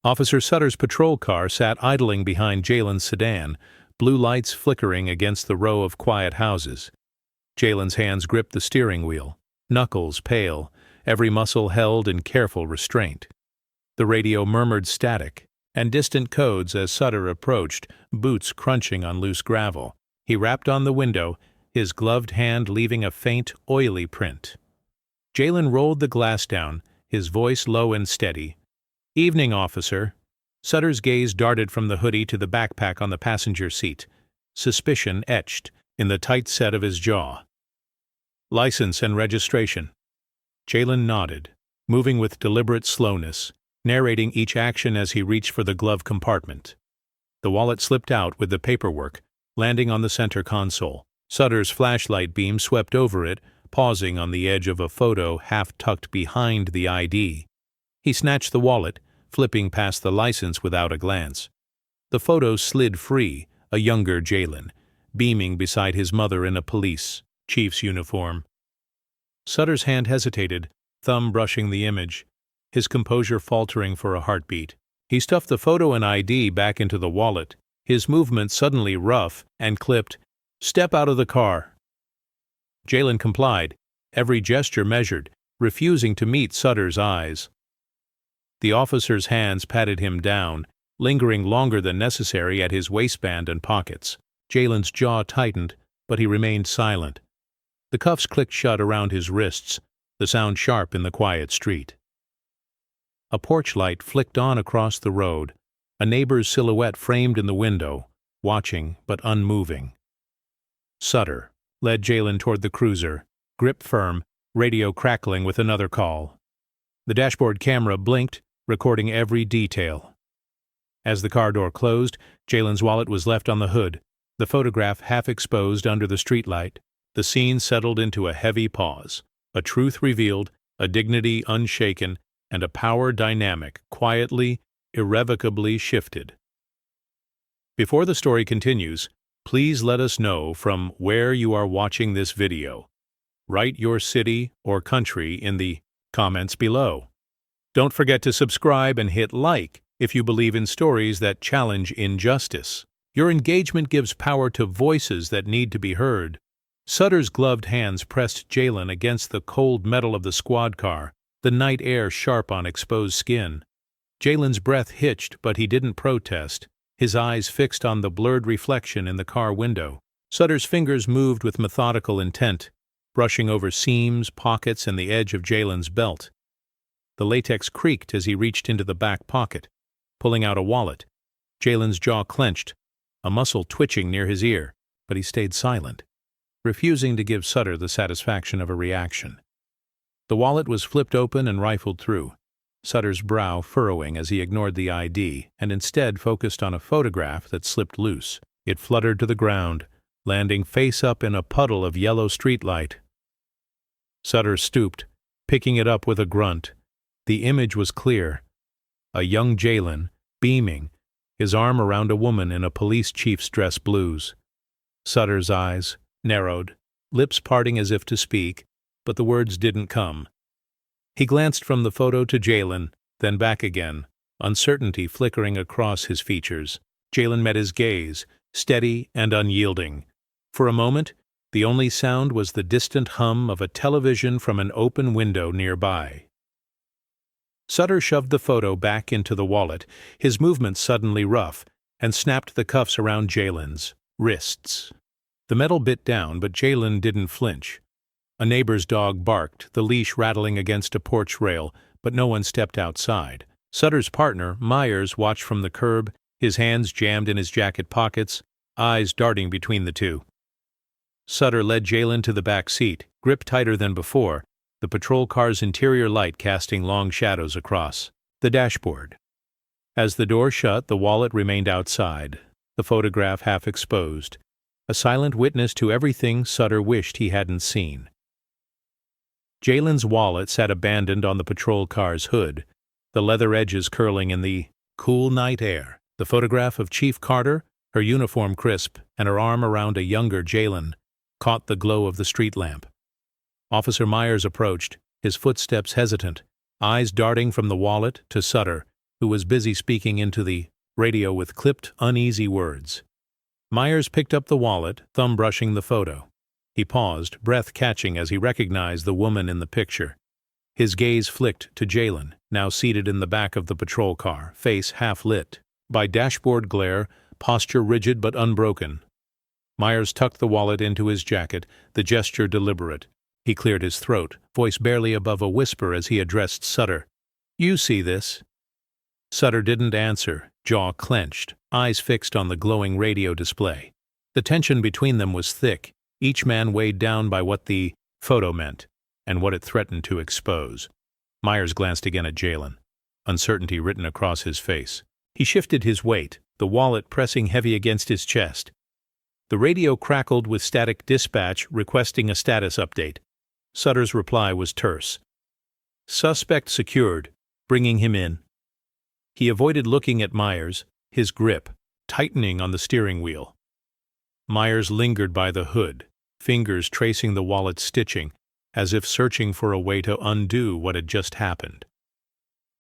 Officer Sutter's patrol car sat idling behind Jalen's sedan, blue lights flickering against the row of quiet houses. Jalen's hands gripped the steering wheel, knuckles pale, every muscle held in careful restraint. The radio murmured static and distant codes as Sutter approached, boots crunching on loose gravel. He rapped on the window, his gloved hand leaving a faint, oily print. Jalen rolled the glass down, his voice low and steady. "Evening, officer." Sutter's gaze darted from the hoodie to the backpack on the passenger seat, suspicion etched in the tight set of his jaw. "License and registration." Jalen nodded, moving with deliberate slowness, narrating each action as he reached for the glove compartment. The wallet slipped out with the paperwork, landing on the center console. Sutter's flashlight beam swept over it, pausing on the edge of a photo half tucked behind the ID. He snatched the wallet, flipping past the license without a glance. The photo slid free, a younger Jalen, beaming beside his mother in a police chief's uniform. Sutter's hand hesitated, thumb brushing the image, his composure faltering for a heartbeat. He stuffed the photo and ID back into the wallet, his movement suddenly rough, and clipped, "Step out of the car." Jalen complied, every gesture measured, refusing to meet Sutter's eyes. The officer's hands patted him down, lingering longer than necessary at his waistband and pockets. Jalen's jaw tightened, but he remained silent. The cuffs clicked shut around his wrists, the sound sharp in the quiet street. A porch light flicked on across the road, a neighbor's silhouette framed in the window, watching but unmoving. Sutter led Jalen toward the cruiser, grip firm, radio crackling with another call. The dashboard camera blinked, recording every detail. As the car door closed, Jalen's wallet was left on the hood, the photograph half exposed under the streetlight. The scene settled into a heavy pause, a truth revealed, a dignity unshaken, and a power dynamic quietly, irrevocably shifted. Before the story continues, please let us know from where you are watching this video. Write your city or country in the comments below. Don't forget to subscribe and hit like if you believe in stories that challenge injustice. Your engagement gives power to voices that need to be heard. Sutter's gloved hands pressed Jalen against the cold metal of the squad car, the night air sharp on exposed skin. Jalen's breath hitched, but he didn't protest, his eyes fixed on the blurred reflection in the car window. Sutter's fingers moved with methodical intent, brushing over seams, pockets, and the edge of Jalen's belt. The latex creaked as he reached into the back pocket, pulling out a wallet. Jalen's jaw clenched, a muscle twitching near his ear, but he stayed silent, refusing to give Sutter the satisfaction of a reaction. The wallet was flipped open and rifled through, Sutter's brow furrowing as he ignored the ID and instead focused on a photograph that slipped loose. It fluttered to the ground, landing face up in a puddle of yellow streetlight. Sutter stooped, picking it up with a grunt. The image was clear. A young Jalen, beaming, his arm around a woman in a police chief's dress blues. Sutter's eyes narrowed, lips parting as if to speak, but the words didn't come. He glanced from the photo to Jalen, then back again, uncertainty flickering across his features. Jalen met his gaze, steady and unyielding. For a moment, the only sound was the distant hum of a television from an open window nearby. Sutter shoved the photo back into the wallet, his movements suddenly rough, and snapped the cuffs around Jalen's wrists. The metal bit down, but Jalen didn't flinch. A neighbor's dog barked, the leash rattling against a porch rail, but no one stepped outside. Sutter's partner, Myers, watched from the curb, his hands jammed in his jacket pockets, eyes darting between the two. Sutter led Jalen to the back seat, gripped tighter than before, the patrol car's interior light casting long shadows across the dashboard. As the door shut, the wallet remained outside, the photograph half exposed, a silent witness to everything Sutter wished he hadn't seen. Jalen's wallet sat abandoned on the patrol car's hood, the leather edges curling in the cool night air. The photograph of Chief Carter, her uniform crisp, and her arm around a younger Jalen, caught the glow of the street lamp. Officer Myers approached, his footsteps hesitant, eyes darting from the wallet to Sutter, who was busy speaking into the radio with clipped, uneasy words. Myers picked up the wallet, thumb brushing the photo. He paused, breath catching as he recognized the woman in the picture. His gaze flicked to Jalen, now seated in the back of the patrol car, face half lit by dashboard glare, posture rigid but unbroken. Myers tucked the wallet into his jacket, the gesture deliberate. He cleared his throat, voice barely above a whisper as he addressed Sutter. "You see this?" Sutter didn't answer, jaw clenched, eyes fixed on the glowing radio display. The tension between them was thick, each man weighed down by what the photo meant and what it threatened to expose. Myers glanced again at Jalen, uncertainty written across his face. He shifted his weight, the wallet pressing heavy against his chest. The radio crackled with static dispatch requesting a status update. Sutter's reply was terse. "Suspect secured. Bringing him in." He avoided looking at Myers, his grip tightening on the steering wheel. Myers lingered by the hood, fingers tracing the wallet's stitching, as if searching for a way to undo what had just happened.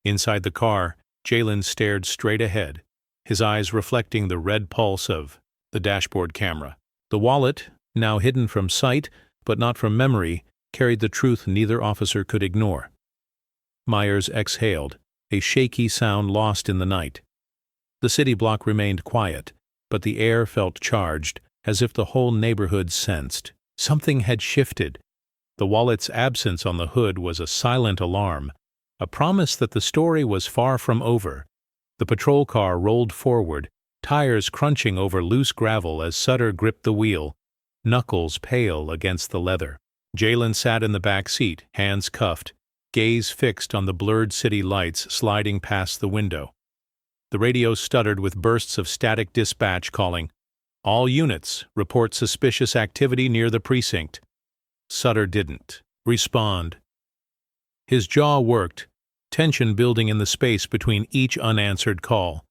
Inside the car, Jalen stared straight ahead, his eyes reflecting the red pulse of the dashboard camera. The wallet, now hidden from sight but not from memory, carried the truth neither officer could ignore. Myers exhaled, a shaky sound lost in the night. The city block remained quiet, but the air felt charged, as if the whole neighborhood sensed. Something had shifted. The wallet's absence on the hood was a silent alarm, a promise that the story was far from over. The patrol car rolled forward, tires crunching over loose gravel as Sutter gripped the wheel, knuckles pale against the leather. Jalen sat in the back seat, hands cuffed, gaze fixed on the blurred city lights sliding past the window. The radio stuttered with bursts of static dispatch calling, "All units, report suspicious activity near the precinct." Sutter didn't respond. His jaw worked, tension building in the space between each unanswered call.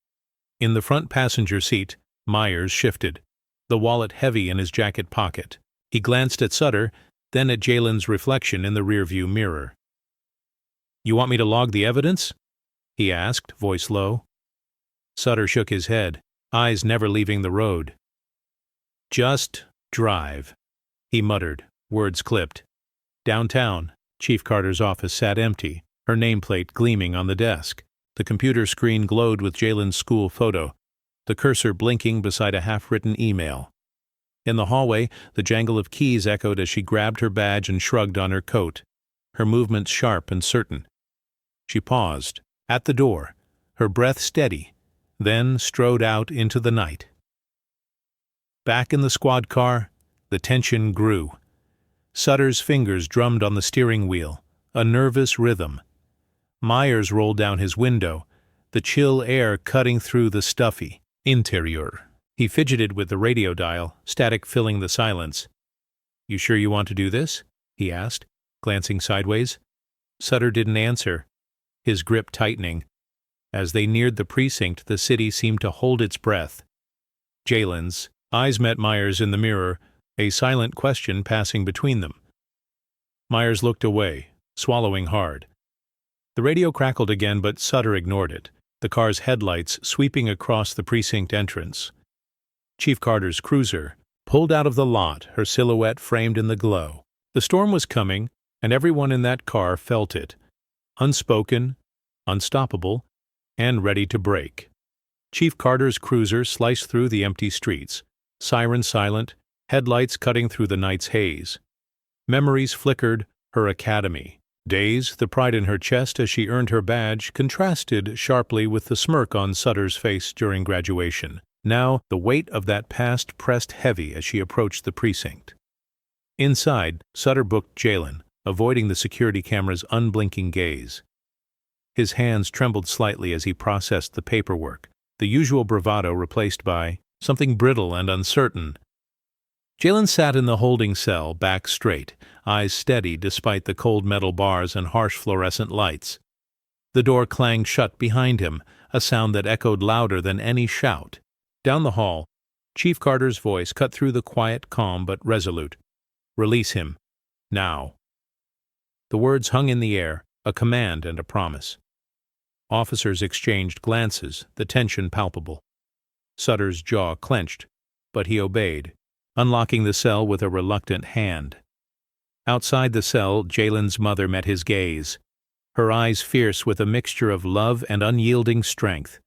In the front passenger seat, Myers shifted, the wallet heavy in his jacket pocket. He glanced at Sutter, then at Jalen's reflection in the rearview mirror. "You want me to log the evidence?" he asked, voice low. Sutter shook his head, eyes never leaving the road. "Just drive," he muttered, words clipped. Downtown, Chief Carter's office sat empty, her nameplate gleaming on the desk. The computer screen glowed with Jalen's school photo, the cursor blinking beside a half-written email. In the hallway, the jangle of keys echoed as she grabbed her badge and shrugged on her coat, her movements sharp and certain. She paused, at the door, her breath steady, then strode out into the night. Back in the squad car, the tension grew. Sutter's fingers drummed on the steering wheel, a nervous rhythm. Myers rolled down his window, the chill air cutting through the stuffy interior. He fidgeted with the radio dial, static filling the silence. "You sure you want to do this?" he asked, glancing sideways. Sutter didn't answer, his grip tightening. As they neared the precinct, the city seemed to hold its breath. Jalen's eyes met Myers in the mirror, a silent question passing between them. Myers looked away, swallowing hard. The radio crackled again, but Sutter ignored it, the car's headlights sweeping across the precinct entrance. Chief Carter's cruiser pulled out of the lot, her silhouette framed in the glow. The storm was coming, and everyone in that car felt it, unspoken, unstoppable, and ready to break. Chief Carter's cruiser sliced through the empty streets, siren silent, headlights cutting through the night's haze. Memories flickered, her academy. Days, the pride in her chest as she earned her badge, contrasted sharply with the smirk on Sutter's face during graduation. Now, the weight of that past pressed heavy as she approached the precinct. Inside, Sutter booked Jalen, avoiding the security camera's unblinking gaze. His hands trembled slightly as he processed the paperwork, the usual bravado replaced by something brittle and uncertain. Jalen sat in the holding cell, back straight, eyes steady despite the cold metal bars and harsh fluorescent lights. The door clanged shut behind him, a sound that echoed louder than any shout. Down the hall, Chief Carter's voice cut through the quiet calm but resolute. "Release him. Now." The words hung in the air, a command and a promise. Officers exchanged glances, the tension palpable. Sutter's jaw clenched, but he obeyed, unlocking the cell with a reluctant hand. Outside the cell, Jalen's mother met his gaze, her eyes fierce with a mixture of love and unyielding strength.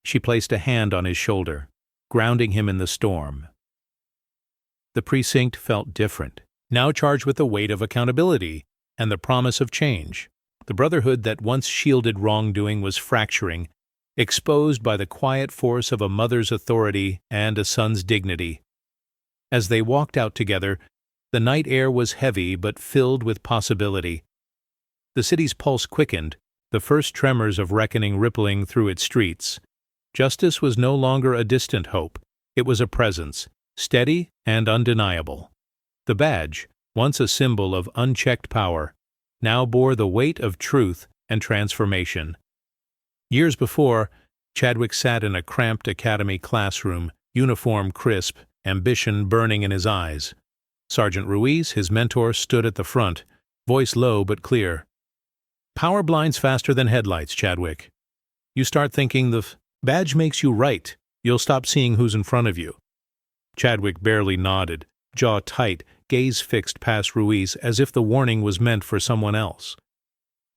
She placed a hand on his shoulder, grounding him in the storm. The precinct felt different, now charged with the weight of accountability and the promise of change. The brotherhood that once shielded wrongdoing was fracturing, exposed by the quiet force of a mother's authority and a son's dignity. As they walked out together, the night air was heavy but filled with possibility. The city's pulse quickened, the first tremors of reckoning rippling through its streets. Justice was no longer a distant hope, it was a presence, steady and undeniable. The badge, once a symbol of unchecked power, now bore the weight of truth and transformation. Years before, Chadwick sat in a cramped academy classroom, uniform crisp, ambition burning in his eyes. Sergeant Ruiz, his mentor, stood at the front, voice low but clear. "Power blinds faster than headlights, Chadwick. You start thinking the badge makes you right, you'll stop seeing who's in front of you." Chadwick barely nodded, jaw tight, gaze fixed past Ruiz as if the warning was meant for someone else.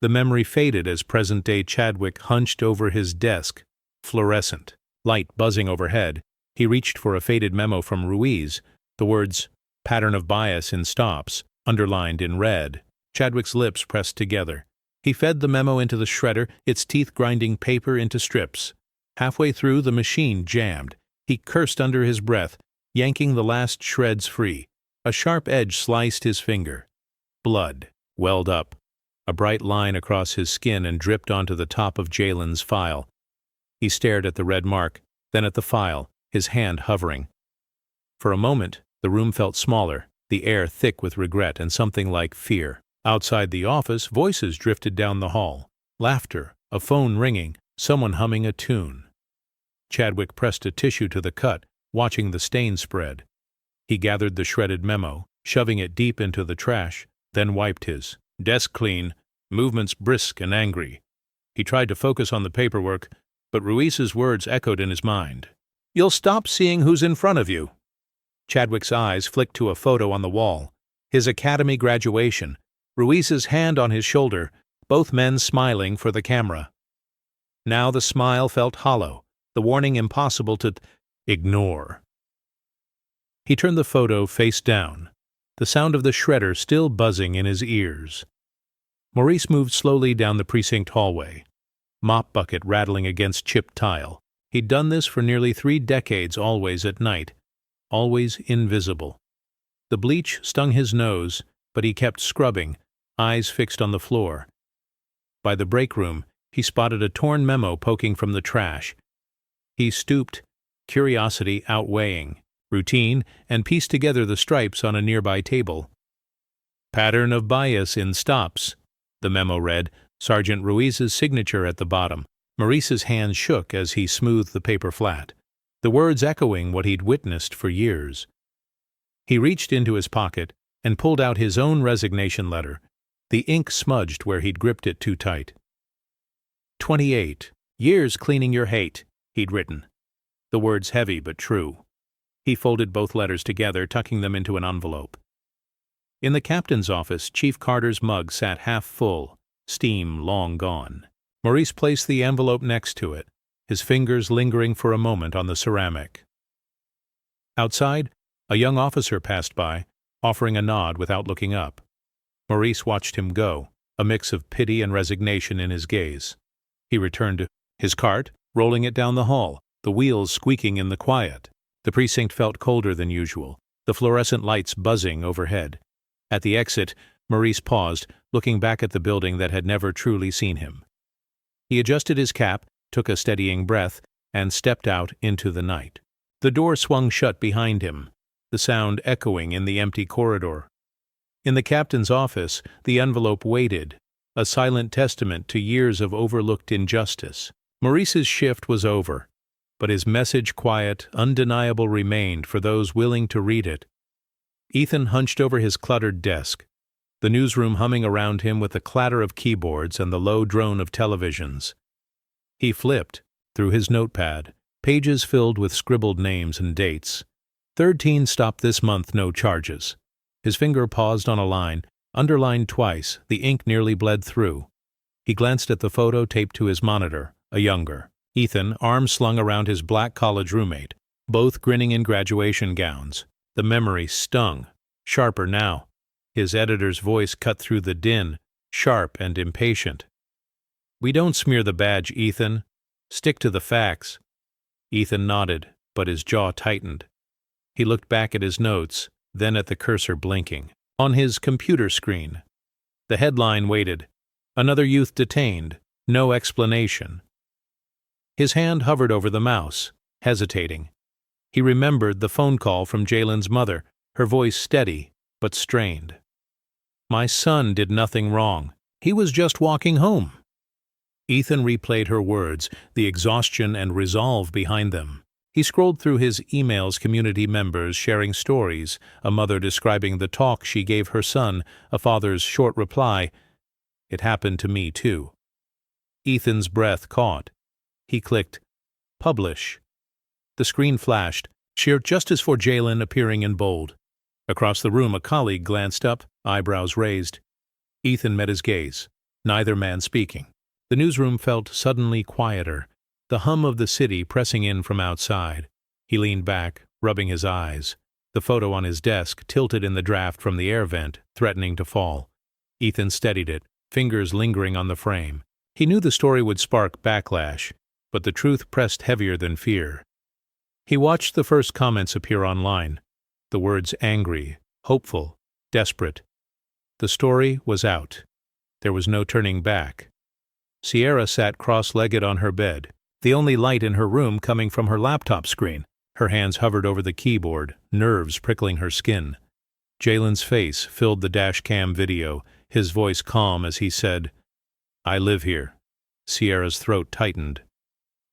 The memory faded as present-day Chadwick hunched over his desk, fluorescent, light buzzing overhead. He reached for a faded memo from Ruiz, the words, "pattern of bias in stops," underlined in red. Chadwick's lips pressed together. He fed the memo into the shredder, its teeth grinding paper into strips. Halfway through, the machine jammed. He cursed under his breath, yanking the last shreds free. A sharp edge sliced his finger. Blood welled up, a bright line across his skin, and dripped onto the top of Jalen's file. He stared at the red mark, then at the file, his hand hovering. For a moment, the room felt smaller, the air thick with regret and something like fear. Outside the office, voices drifted down the hall. Laughter, a phone ringing, someone humming a tune. Chadwick pressed a tissue to the cut, watching the stain spread. He gathered the shredded memo, shoving it deep into the trash, then wiped his desk clean, movements brisk and angry. He tried to focus on the paperwork, but Ruiz's words echoed in his mind. "You'll stop seeing who's in front of you." Chadwick's eyes flicked to a photo on the wall. His academy graduation, Ruiz's hand on his shoulder, both men smiling for the camera. Now the smile felt hollow, the warning impossible to ignore. He turned the photo face down, the sound of the shredder still buzzing in his ears. Maurice moved slowly down the precinct hallway, mop bucket rattling against chipped tile. He'd done this for nearly 3 decades, always at night, always invisible. The bleach stung his nose, but he kept scrubbing, eyes fixed on the floor. By the break room, he spotted a torn memo poking from the trash. He stooped, curiosity outweighing routine, and pieced together the stripes on a nearby table. "Pattern of bias in stops," the memo read, Sergeant Ruiz's signature at the bottom. Maurice's hand shook as he smoothed the paper flat, the words echoing what he'd witnessed for years. He reached into his pocket and pulled out his own resignation letter. The ink smudged where he'd gripped it too tight. 28 years cleaning your hate, he'd written. The words heavy but true. He folded both letters together, tucking them into an envelope. In the captain's office, Chief Carter's mug sat half full, steam long gone. Maurice placed the envelope next to it, his fingers lingering for a moment on the ceramic. Outside, a young officer passed by, offering a nod without looking up. Maurice watched him go, a mix of pity and resignation in his gaze. He returned to his cart, rolling it down the hall, the wheels squeaking in the quiet. The precinct felt colder than usual, the fluorescent lights buzzing overhead. At the exit, Maurice paused, looking back at the building that had never truly seen him. He adjusted his cap, took a steadying breath, and stepped out into the night. The door swung shut behind him, the sound echoing in the empty corridor. In the captain's office, the envelope waited, a silent testament to years of overlooked injustice. Maurice's shift was over, but his message, quiet, undeniable, remained for those willing to read it. Ethan hunched over his cluttered desk, the newsroom humming around him with the clatter of keyboards and the low drone of televisions. He flipped through his notepad, pages filled with scribbled names and dates. Third teen stopped this month, no charges. His finger paused on a line, underlined twice, the ink nearly bled through. He glanced at the photo taped to his monitor, a younger Ethan, arms slung around his black college roommate, both grinning in graduation gowns. The memory stung, sharper now. His editor's voice cut through the din, sharp and impatient. "We don't smear the badge, Ethan. Stick to the facts." Ethan nodded, but his jaw tightened. He looked back at his notes, then at the cursor blinking on his computer screen. The headline waited. Another youth detained. No explanation. His hand hovered over the mouse, hesitating. He remembered the phone call from Jalen's mother, her voice steady but strained. "My son did nothing wrong. He was just walking home." Ethan replayed her words, the exhaustion and resolve behind them. He scrolled through his emails, community members sharing stories, a mother describing the talk she gave her son, a father's short reply, "It happened to me too." Ethan's breath caught. He clicked, "Publish." The screen flashed, sheer justice for Jalen appearing in bold. Across the room, a colleague glanced up, eyebrows raised. Ethan met his gaze, neither man speaking. The newsroom felt suddenly quieter, the hum of the city pressing in from outside. He leaned back, rubbing his eyes. The photo on his desk tilted in the draft from the air vent, threatening to fall. Ethan steadied it, fingers lingering on the frame. He knew the story would spark backlash, but the truth pressed heavier than fear. He watched the first comments appear online. The words angry, hopeful, desperate. The story was out. There was no turning back. Sierra sat cross-legged on her bed, the only light in her room coming from her laptop screen. Her hands hovered over the keyboard, nerves prickling her skin. Jalen's face filled the dash cam video, his voice calm as he said, "I live here." Sierra's throat tightened.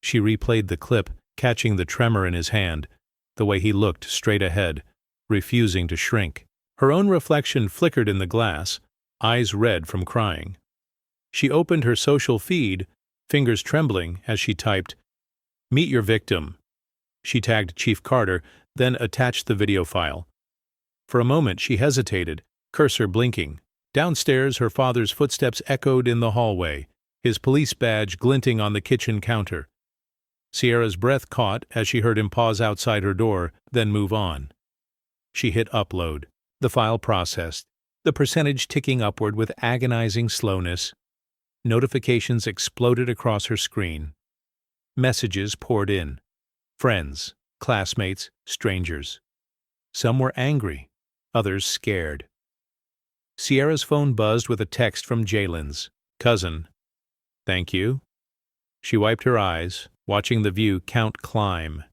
She replayed the clip, catching the tremor in his hand, the way he looked straight ahead, refusing to shrink. Her own reflection flickered in the glass, eyes red from crying. She opened her social feed, fingers trembling as she typed, "Meet your victim." She tagged Chief Carter, then attached the video file. For a moment she hesitated, cursor blinking. Downstairs her father's footsteps echoed in the hallway, his police badge glinting on the kitchen counter. Sierra's breath caught as she heard him pause outside her door, then move on. She hit upload. The file processed, the percentage ticking upward with agonizing slowness. Notifications exploded across her screen. Messages poured in. Friends, classmates, strangers. Some were angry, others scared. Sierra's phone buzzed with a text from Jalen's cousin. "Thank you." She wiped her eyes, watching the view count climb.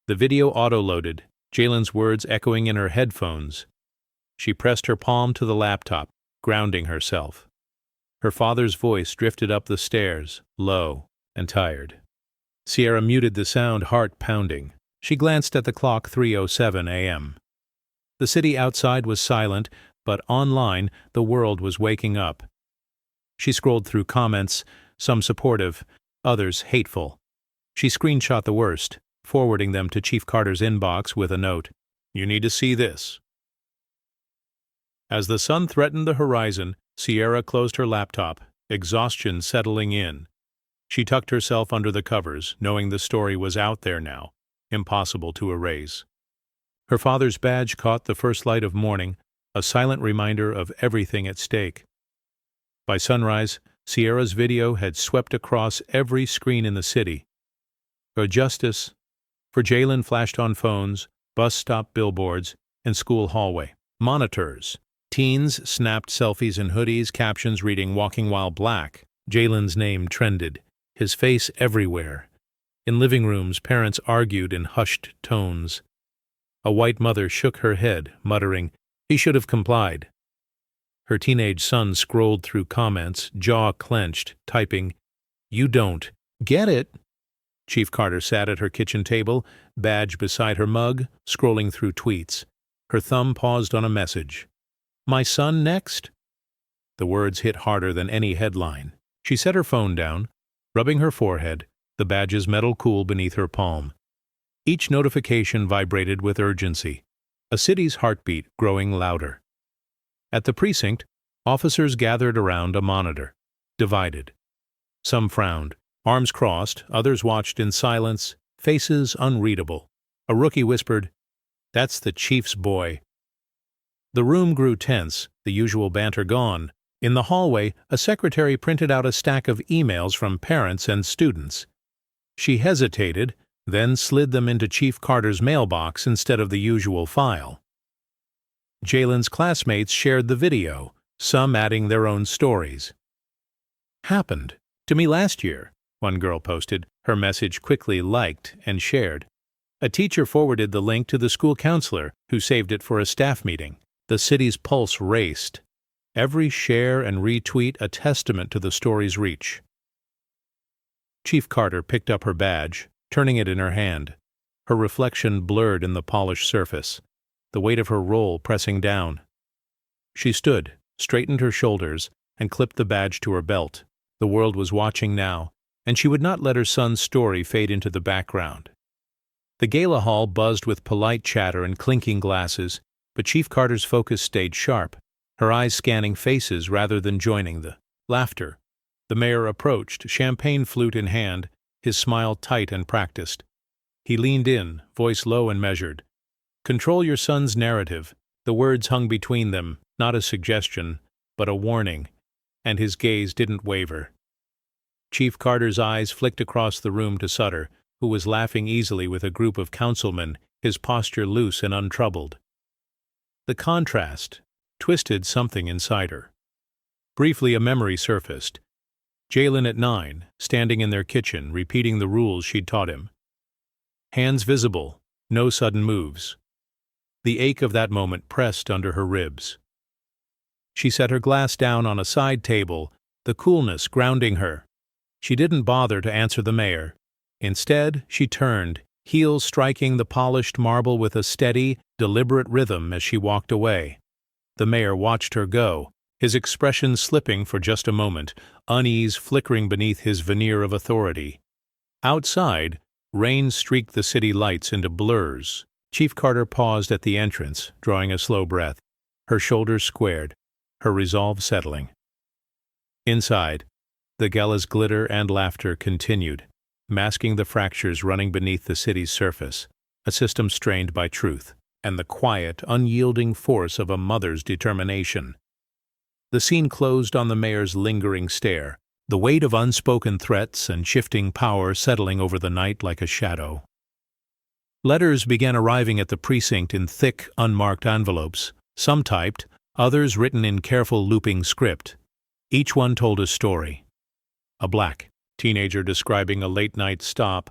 The video auto-loaded, Jalen's words echoing in her headphones. She pressed her palm to the laptop, grounding herself. Her father's voice drifted up the stairs, low and tired. Sierra muted the sound, heart pounding. She glanced at the clock, 3:07 a.m. The city outside was silent, but online the world was waking up. She scrolled through comments, some supportive, others hateful. She screenshot the worst, forwarding them to Chief Carter's inbox with a note, "You need to see this." As the sun threatened the horizon, Sierra closed her laptop, exhaustion settling in. She tucked herself under the covers, knowing the story was out there now, impossible to erase. Her father's badge caught the first light of morning, a silent reminder of everything at stake. By sunrise, Sierra's video had swept across every screen in the city. For justice, for Jalen flashed on phones, bus stop billboards, and school hallway monitors. Teens snapped selfies in hoodies, captions reading "Walking While Black." Jalen's name trended, his face everywhere. In living rooms, parents argued in hushed tones. A white mother shook her head, muttering, "He should have complied." Her teenage son scrolled through comments, jaw clenched, typing, "You don't get it." Chief Carter sat at her kitchen table, badge beside her mug, scrolling through tweets. Her thumb paused on a message. "My son next?" The words hit harder than any headline. She set her phone down, rubbing her forehead, the badge's metal cool beneath her palm. Each notification vibrated with urgency, a city's heartbeat growing louder. At the precinct, officers gathered around a monitor, divided. Some frowned, arms crossed, others watched in silence, faces unreadable. A rookie whispered, "That's the chief's boy." The room grew tense, the usual banter gone. In the hallway, a secretary printed out a stack of emails from parents and students. She hesitated, then slid them into Chief Carter's mailbox instead of the usual file. Jalen's classmates shared the video, some adding their own stories. "Happened to me last year," one girl posted, her message quickly liked and shared. A teacher forwarded the link to the school counselor, who saved it for a staff meeting. The city's pulse raced. Every share and retweet a testament to the story's reach. Chief Carter picked up her badge, turning it in her hand, her reflection blurred in the polished surface, the weight of her role pressing down. She stood, straightened her shoulders, and clipped the badge to her belt. The world was watching now, and she would not let her son's story fade into the background. The gala hall buzzed with polite chatter and clinking glasses, but Chief Carter's focus stayed sharp, her eyes scanning faces rather than joining the laughter. The mayor approached, champagne flute in hand, his smile tight and practiced. He leaned in, voice low and measured. "Control your son's narrative." The words hung between them, not a suggestion, but a warning, and his gaze didn't waver. Chief Carter's eyes flicked across the room to Sutter, who was laughing easily with a group of councilmen, his posture loose and untroubled. The contrast twisted something inside her. Briefly a memory surfaced. Jalen at 9, standing in their kitchen, repeating the rules she'd taught him. Hands visible, no sudden moves. The ache of that moment pressed under her ribs. She set her glass down on a side table, the coolness grounding her. She didn't bother to answer the mayor. Instead, she turned, heels striking the polished marble with a steady, deliberate rhythm as she walked away. The mayor watched her go, his expression slipping for just a moment, unease flickering beneath his veneer of authority. Outside, rain streaked the city lights into blurs. Chief Carter paused at the entrance, drawing a slow breath, her shoulders squared, her resolve settling. Inside, the gala's glitter and laughter continued, masking the fractures running beneath the city's surface, a system strained by truth, and the quiet, unyielding force of a mother's determination. The scene closed on the mayor's lingering stare, the weight of unspoken threats and shifting power settling over the night like a shadow. Letters began arriving at the precinct in thick, unmarked envelopes, some typed, others written in careful looping script. Each one told a story. A black teenager describing a late-night stop,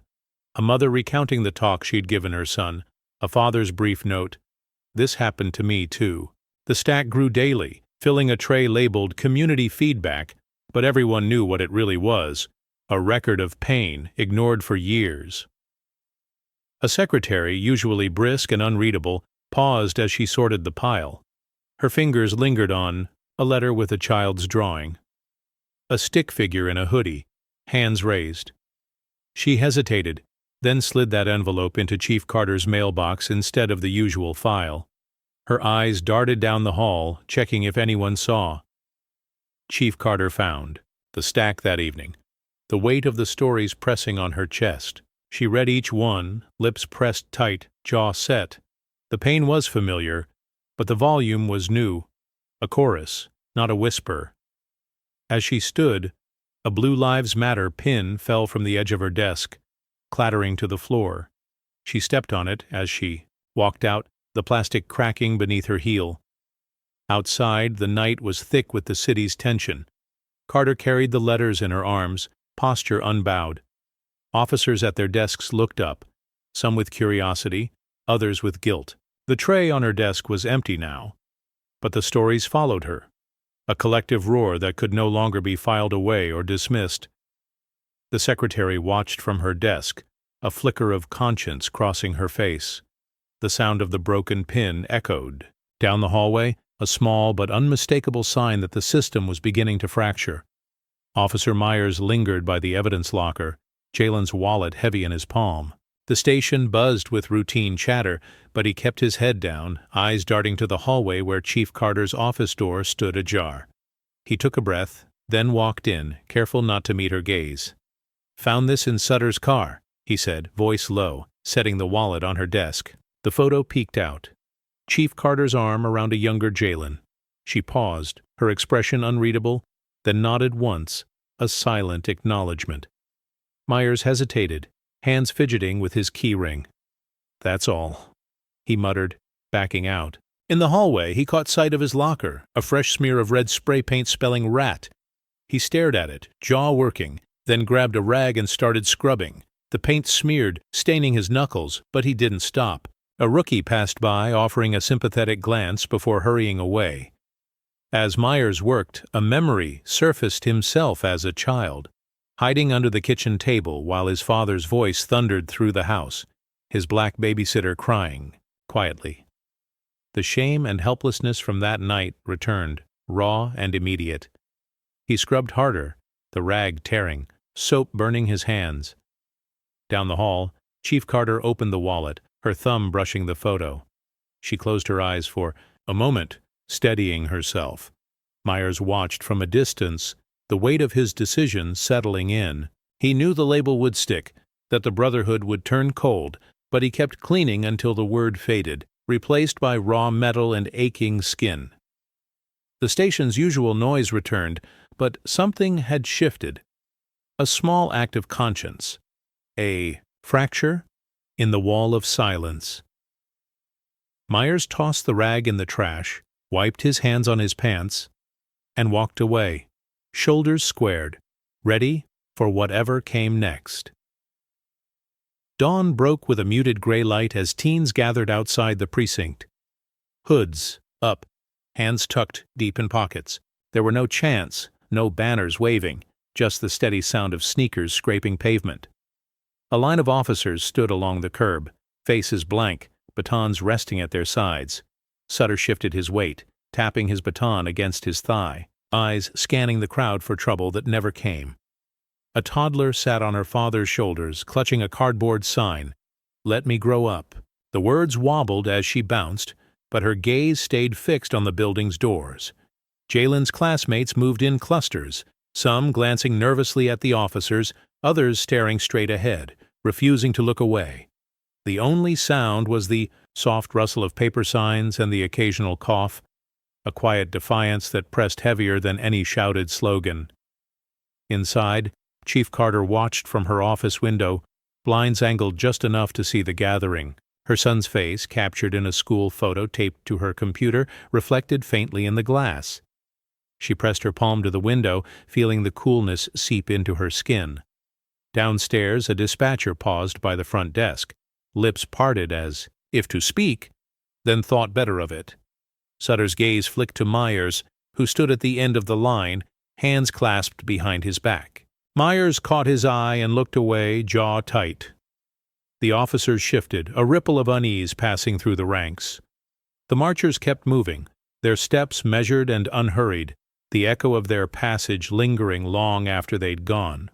a mother recounting the talk she'd given her son, a father's brief note, "This happened to me, too." The stack grew daily, filling a tray labeled community feedback, but everyone knew what it really was, a record of pain ignored for years. A secretary, usually brisk and unreadable, paused as she sorted the pile. Her fingers lingered on a letter with a child's drawing. A stick figure in a hoodie, hands raised. She hesitated, then slid that envelope into Chief Carter's mailbox instead of the usual file. Her eyes darted down the hall, checking if anyone saw. Chief Carter found the stack that evening, the weight of the stories pressing on her chest. She read each one, lips pressed tight, jaw set. The pain was familiar, but the volume was new, a chorus, not a whisper. As she stood, a Blue Lives Matter pin fell from the edge of her desk, clattering to the floor. She stepped on it as she walked out, the plastic cracking beneath her heel. Outside, the night was thick with the city's tension. Carter carried the letters in her arms, posture unbowed. Officers at their desks looked up, some with curiosity, others with guilt. The tray on her desk was empty now, but the stories followed her, a collective roar that could no longer be filed away or dismissed. The secretary watched from her desk, a flicker of conscience crossing her face. The sound of the broken pin echoed. Down the hallway, a small but unmistakable sign that the system was beginning to fracture. Officer Myers lingered by the evidence locker, Jalen's wallet heavy in his palm. The station buzzed with routine chatter, but he kept his head down, eyes darting to the hallway where Chief Carter's office door stood ajar. He took a breath, then walked in, careful not to meet her gaze. "Found this in Sutter's car," he said, voice low, setting the wallet on her desk. The photo peeked out. Chief Carter's arm around a younger Jalen. She paused, her expression unreadable, then nodded once, a silent acknowledgement. Myers hesitated, hands fidgeting with his key ring. "That's all," he muttered, backing out. In the hallway, he caught sight of his locker, a fresh smear of red spray paint spelling rat. He stared at it, jaw working, then grabbed a rag and started scrubbing. The paint smeared, staining his knuckles, but he didn't stop. A rookie passed by, offering a sympathetic glance before hurrying away. As Myers worked, a memory surfaced himself as a child, hiding under the kitchen table while his father's voice thundered through the house, his black babysitter crying, quietly. The shame and helplessness from that night returned, raw and immediate. He scrubbed harder, the rag tearing, soap burning his hands. Down the hall, Chief Carter opened the wallet, her thumb brushing the photo. She closed her eyes for a moment, steadying herself. Myers watched from a distance, the weight of his decision settling in. He knew the label would stick, that the Brotherhood would turn cold, but he kept cleaning until the word faded, replaced by raw metal and aching skin. The station's usual noise returned, but something had shifted. A small act of conscience. A fracture in the wall of silence. Myers tossed the rag in the trash, wiped his hands on his pants, and walked away, shoulders squared, ready for whatever came next. Dawn broke with a muted gray light as teens gathered outside the precinct. Hoods up, hands tucked deep in pockets. There were no chants, no banners waving, just the steady sound of sneakers scraping pavement. A line of officers stood along the curb, faces blank, batons resting at their sides. Sutter shifted his weight, tapping his baton against his thigh, eyes scanning the crowd for trouble that never came. A toddler sat on her father's shoulders, clutching a cardboard sign, "Let me grow up." The words wobbled as she bounced, but her gaze stayed fixed on the building's doors. Jalen's classmates moved in clusters, some glancing nervously at the officers, others staring straight ahead, refusing to look away. The only sound was the soft rustle of paper signs and the occasional cough, a quiet defiance that pressed heavier than any shouted slogan. Inside, Chief Carter watched from her office window, blinds angled just enough to see the gathering. Her son's face, captured in a school photo taped to her computer, reflected faintly in the glass. She pressed her palm to the window, feeling the coolness seep into her skin. Downstairs, a dispatcher paused by the front desk, lips parted as if to speak, then thought better of it. Sutter's gaze flicked to Myers, who stood at the end of the line, hands clasped behind his back. Myers caught his eye and looked away, jaw tight. The officers shifted, a ripple of unease passing through the ranks. The marchers kept moving, their steps measured and unhurried, the echo of their passage lingering long after they'd gone.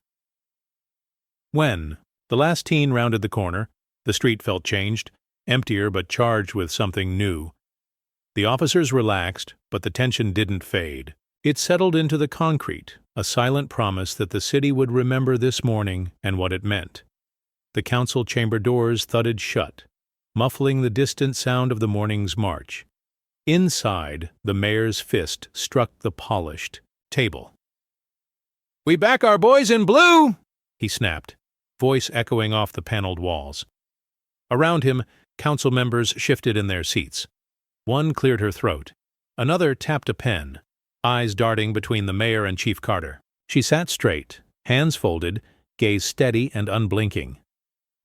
When the last teen rounded the corner, the street felt changed, emptier but charged with something new. The officers relaxed, but the tension didn't fade. It settled into the concrete, a silent promise that the city would remember this morning and what it meant. The council chamber doors thudded shut, muffling the distant sound of the morning's march. Inside, the mayor's fist struck the polished table. "We back our boys in blue!" he snapped, voice echoing off the paneled walls. Around him, council members shifted in their seats. One cleared her throat. Another tapped a pen, eyes darting between the mayor and Chief Carter. She sat straight, hands folded, gaze steady and unblinking.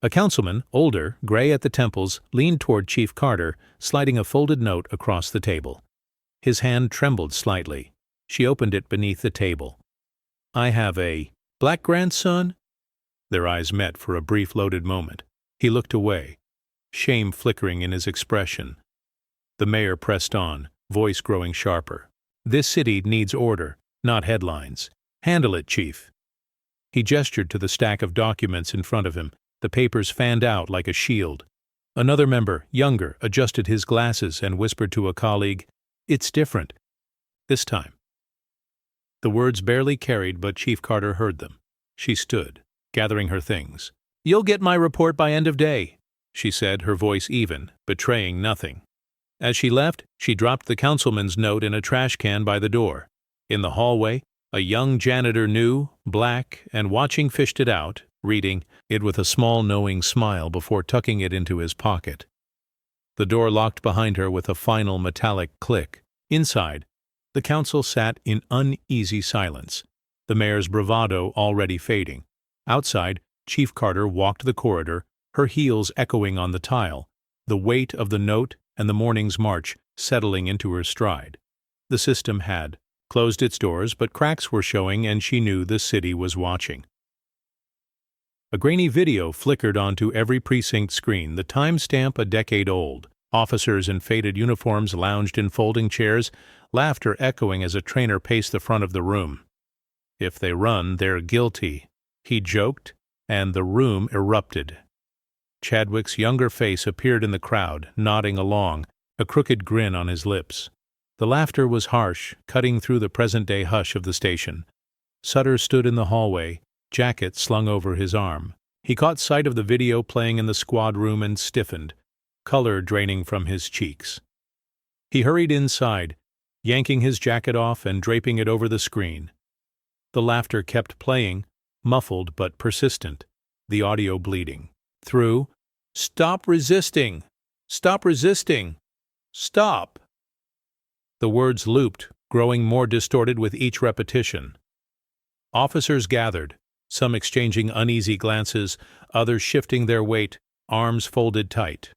A councilman, older, gray at the temples, leaned toward Chief Carter, sliding a folded note across the table. His hand trembled slightly. She opened it beneath the table. "I have a black grandson?" Their eyes met for a brief loaded moment. He looked away, shame flickering in his expression. The mayor pressed on, voice growing sharper. "This city needs order, not headlines. Handle it, Chief." He gestured to the stack of documents in front of him, the papers fanned out like a shield. Another member, younger, adjusted his glasses and whispered to a colleague, "It's different. This time." The words barely carried, but Chief Carter heard them. She stood, gathering her things. "You'll get my report by end of day," she said, her voice even, betraying nothing. As she left, she dropped the councilman's note in a trash can by the door. In the hallway, a young janitor, new, black, and watching, fished it out, reading it with a small knowing smile before tucking it into his pocket. The door locked behind her with a final metallic click. Inside, the council sat in uneasy silence, the mayor's bravado already fading. Outside, Chief Carter walked the corridor, her heels echoing on the tile, the weight of the note and the morning's march settling into her stride. The system had closed its doors, but cracks were showing, and she knew the city was watching. A grainy video flickered onto every precinct screen, the timestamp a decade old. Officers in faded uniforms lounged in folding chairs, laughter echoing as a trainer paced the front of the room. "If they run, they're guilty," he joked, and the room erupted. Chadwick's younger face appeared in the crowd, nodding along, a crooked grin on his lips. The laughter was harsh, cutting through the present-day hush of the station. Sutter stood in the hallway, jacket slung over his arm. He caught sight of the video playing in the squad room and stiffened, color draining from his cheeks. He hurried inside, yanking his jacket off and draping it over the screen. The laughter kept playing, muffled but persistent, the audio bleeding through. "Stop resisting! Stop resisting! Stop!" The words looped, growing more distorted with each repetition. Officers gathered, some exchanging uneasy glances, others shifting their weight, arms folded tight.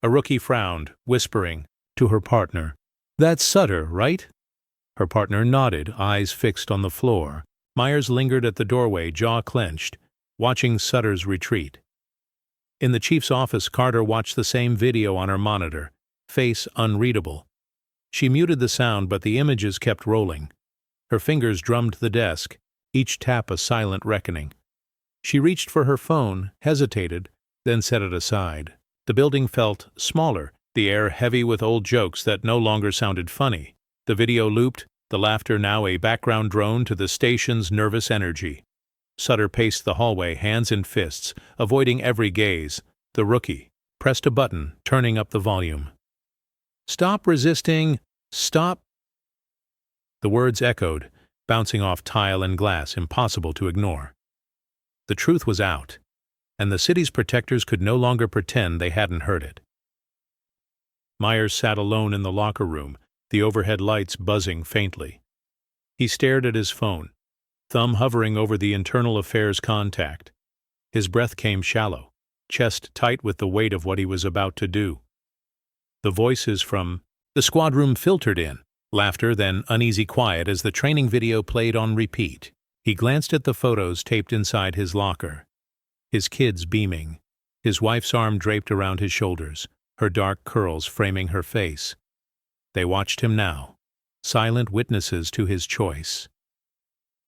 A rookie frowned, whispering to her partner, "That's Sutter, right?" Her partner nodded, eyes fixed on the floor. Myers lingered at the doorway, jaw clenched, watching Sutter's retreat. In the chief's office, Carter watched the same video on her monitor, face unreadable. She muted the sound, but the images kept rolling. Her fingers drummed the desk, each tap a silent reckoning. She reached for her phone, hesitated, then set it aside. The building felt smaller, the air heavy with old jokes that no longer sounded funny. The video looped, the laughter now a background drone to the station's nervous energy. Sutter paced the hallway, hands in fists, avoiding every gaze. The rookie pressed a button, turning up the volume. "Stop resisting! Stop!" The words echoed, bouncing off tile and glass, impossible to ignore. The truth was out, and the city's protectors could no longer pretend they hadn't heard it. Myers sat alone in the locker room, the overhead lights buzzing faintly. He stared at his phone, thumb hovering over the internal affairs contact. His breath came shallow, chest tight with the weight of what he was about to do. The voices from the squad room filtered in, laughter, then uneasy quiet as the training video played on repeat. He glanced at the photos taped inside his locker. His kids beaming, his wife's arm draped around his shoulders, her dark curls framing her face. They watched him now, silent witnesses to his choice.